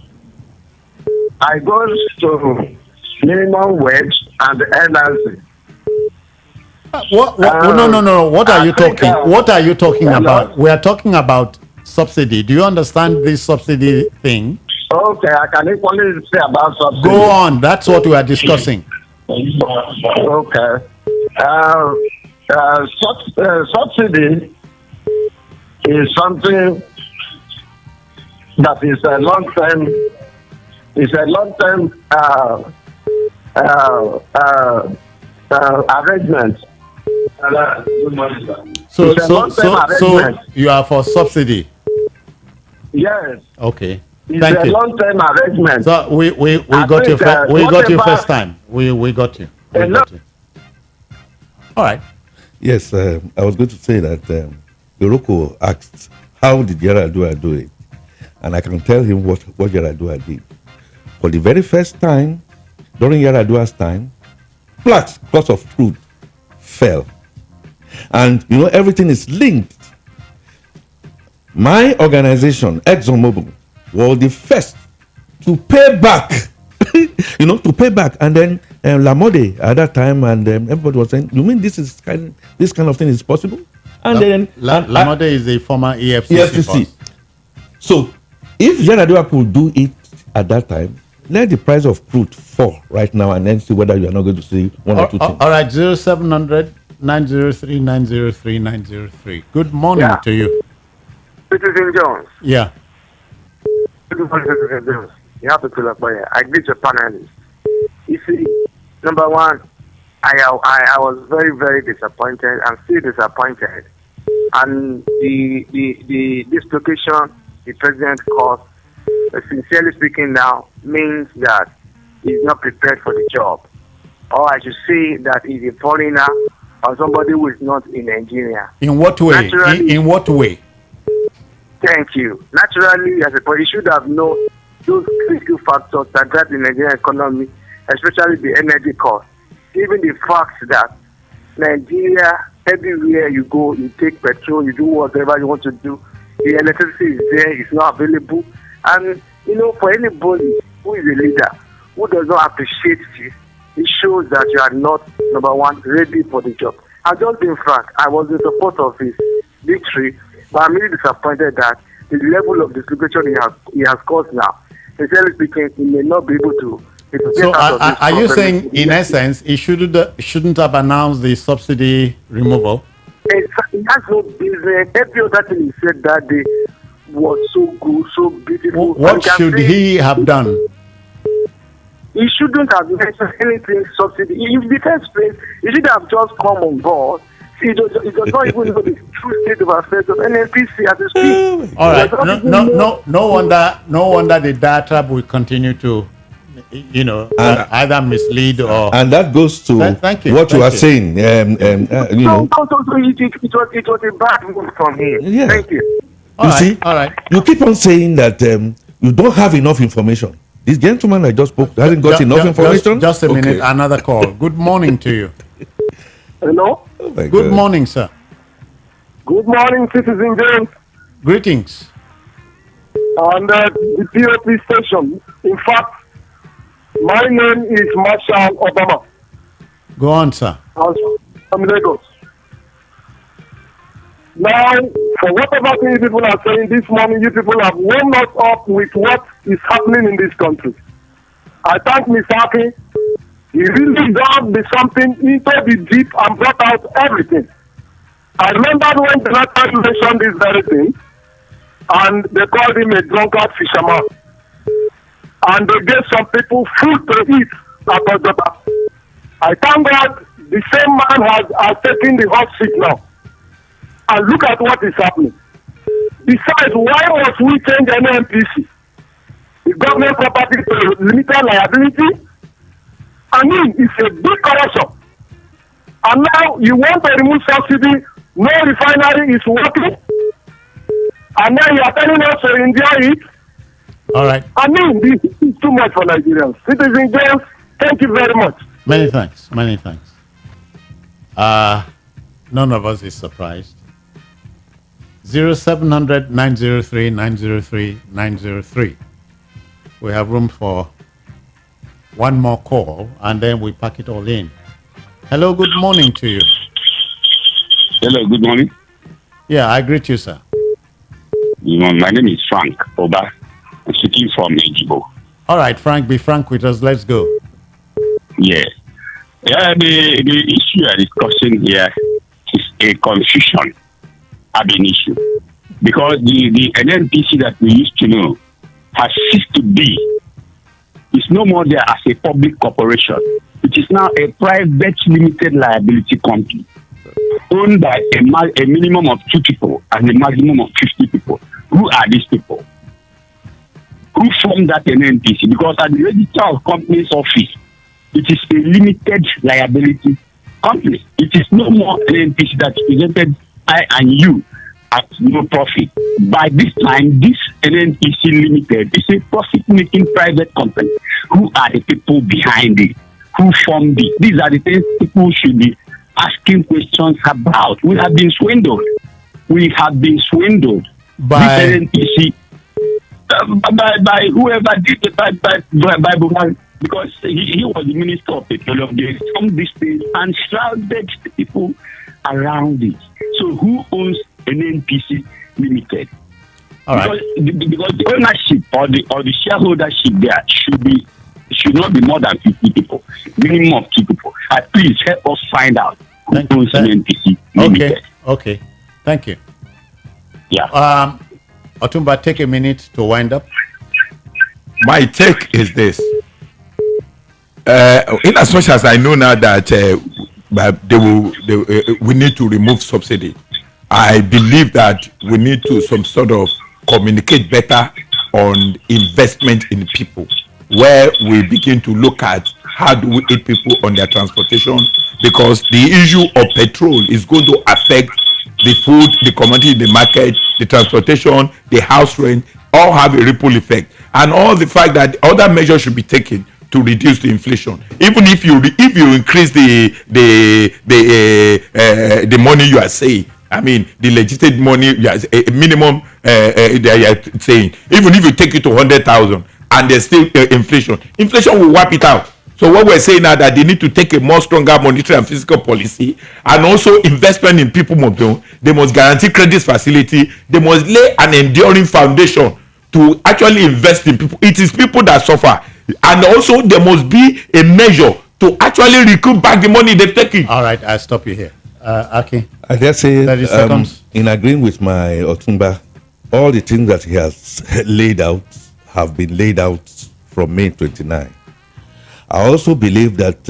I goes to minimum wage and the NLC. What? No. What are you talking? What are you talking about? We are talking about subsidy. Do you understand this subsidy thing? Okay, I can equally say about subsidy. Go on. That's what we are discussing. Okay. Subsidy is something that is a long-term. It's a long-term arrangement. So you are for subsidy? Yes. Okay. It's Thank a you. long-term arrangement. So we got you. We got you first time. We got you. We got you. All right. Yes, I was going to say that Yoroko asked, how did Yaradua do it? And I can tell him what Yaradua did. For the very first time, during Yaradua's time, flax cost of crude fell. And, everything is linked. My organization, ExxonMobil, was the first to pay back, to pay back. And then Lamode at that time, and everybody was saying, you mean this kind of thing is possible? And then Lamode is a former EFCC. So if Yaradua could do it at that time, let the price of crude fall right now and then see whether you are not going to see one or two things. All right, 0700 903 903 903. Good morning to you. Citizen Jones. Yeah. Good morning, Citizen Jones. You have to fill up here. I greet your panelists. You see, number one, I was very, very disappointed and still disappointed. And the dislocation the president caused, sincerely speaking now, means that he's not prepared for the job. Or I should say that he's a foreigner or somebody who is not in Nigeria. In what way? In what way? Thank you. Naturally, as a he should have known those critical factors that drive the Nigerian economy, especially the energy cost. Even the fact that Nigeria, everywhere you go, you take petrol, you do whatever you want to do, the electricity is there, it's not available. And, for anybody who is a leader, who does not appreciate this, it shows that you are not, number one, ready for the job. I'm just being frank, I was in support of his victory, but I'm really disappointed that the level of dislocation he has caused now, sincerely speaking, he may not be able to. So are you saying, in essence, he shouldn't have announced the subsidy removal? He has no business. Every other thing he said that day was so good, so beautiful. What should he have done? He shouldn't have mentioned anything subsidy. In the first place, he should have just come on board. He does not even know the true state of affairs of NNPC as a speak. All right. No wonder the diatribe will continue to, either mislead or. And that goes to what you are saying. It was a bad move from him. Yeah. Thank you. All right. You keep on saying that you don't have enough information. This gentleman I just spoke hasn't got enough information. Just a minute, another call. Good morning to you. Hello? Oh my Good God. morning, sir. Good morning, Citizen James. Greetings. On the POP station. In fact, my name is Marshall Obama. Go on, sir. I'm from Lagos. Now, for whatever thing you people are saying this morning, you people have warmed us up with what is happening in this country. I thank Mr. Aki. He really dug something into the deep and brought out everything. I remember when the last time mentioned this very thing, and they called him a drunkard fisherman. And they gave some people food to eat at Ojota. I thank God the same man has taken the hot seat now. and look at what is happening. Besides, why must we change NNPC? The government property to limited liability? I mean, it's a big corruption. And now you want to remove subsidy, no refinery is working, and now you are telling us to enjoy it. All right. I mean, this is too much for Nigerians. Citizen James, thank you very much. Many thanks. Many thanks. None of us is surprised. 0700 903 903 903. We have room for one more call, and then we pack it all in. Hello, good morning to you. Hello, good morning. Yeah, I greet you, sir. My name is Frank Oba. I'm speaking from Ejibo. All right, Frank, be frank with us. Let's go. Yeah. The issue you are discussing here is a confusion ab initio. Because the NNPC that we used to know has ceased to be. It's no more there as a public corporation. It is now a private limited liability company owned by a minimum of 2 people and a maximum of 50 people. Who are these people? Who formed that NNPC? Because at the Register of Companies Office, it is a limited liability company. It is no more NNPC that presented I and you at no profit. By this time, this NNPC Limited is a profit-making private company. Who are the people behind it? Who formed it? These are the things people should be asking questions about. We have been swindled. We have been swindled. By this NNPC, by whoever did it, by Buhari, because he was the Minister of Petroleum. They formed this thing and shrouded the people around it. So who owns NNPC Limited? All right. Because the ownership or the shareholdership there should not be more than 50 people, minimum of 2 people. Please help us find out who owns NNPC Limited. Okay. Thank you. Yeah. Otumba, take a minute to wind up. My take is this. In as much as I know now that we need to remove subsidy, I believe that we need to some sort of communicate better on investment in people, where we begin to look at how do we aid people on their transportation, because the issue of petrol is going to affect the food, the commodity in the market, the transportation, the house rent, all have a ripple effect, and all the fact that other measures should be taken to reduce the inflation. Even if you increase the money you are saying, I mean the legislated money, a minimum they are saying, even if you take it to 100,000 and there's still inflation will wipe it out. So what we're saying now that they need to take a more stronger monetary and fiscal policy, and also investment in people. They must guarantee credit facility. They must lay an enduring foundation to actually invest in people. It is people that suffer, and also there must be a measure to actually recoup back the money they've taken. All right, I'll stop you here. Aki, I dare say, 30 seconds. In agreeing with my Otumba, all the things that he has laid out have been laid out from May 29. I also believe that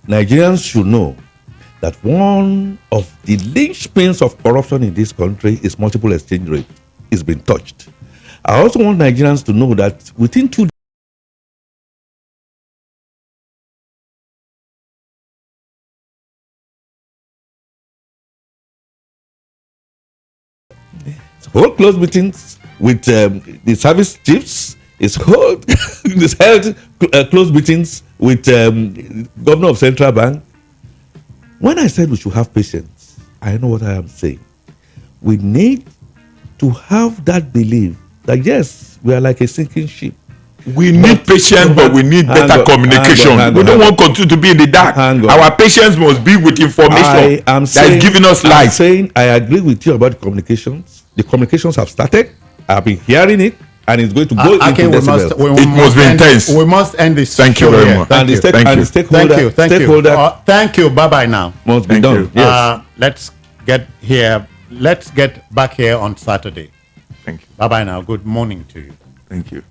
Nigerians should know that one of the linchpins of corruption in this country is multiple exchange rate. It's been touched. I also want Nigerians to know that within 2 hold close meetings with the service chiefs. It's held close meetings with governor of Central Bank. When I said we should have patience, I know what I am saying. We need to have that belief that yes, we are like a sinking ship. We need patience, but we need better communication. We don't want to continue to be in the dark. Our patience must be with information that is giving us light. I'm saying I agree with you about the communications. The communications have started. I've been hearing it, and it's going to go into decibels. It must be intense. We must end this. Thank you very much. Thank you. Thank you. Bye bye now. Must be done. Yes. Let's get back here on Saturday. Thank you. Bye bye now. Good morning to you. Thank you.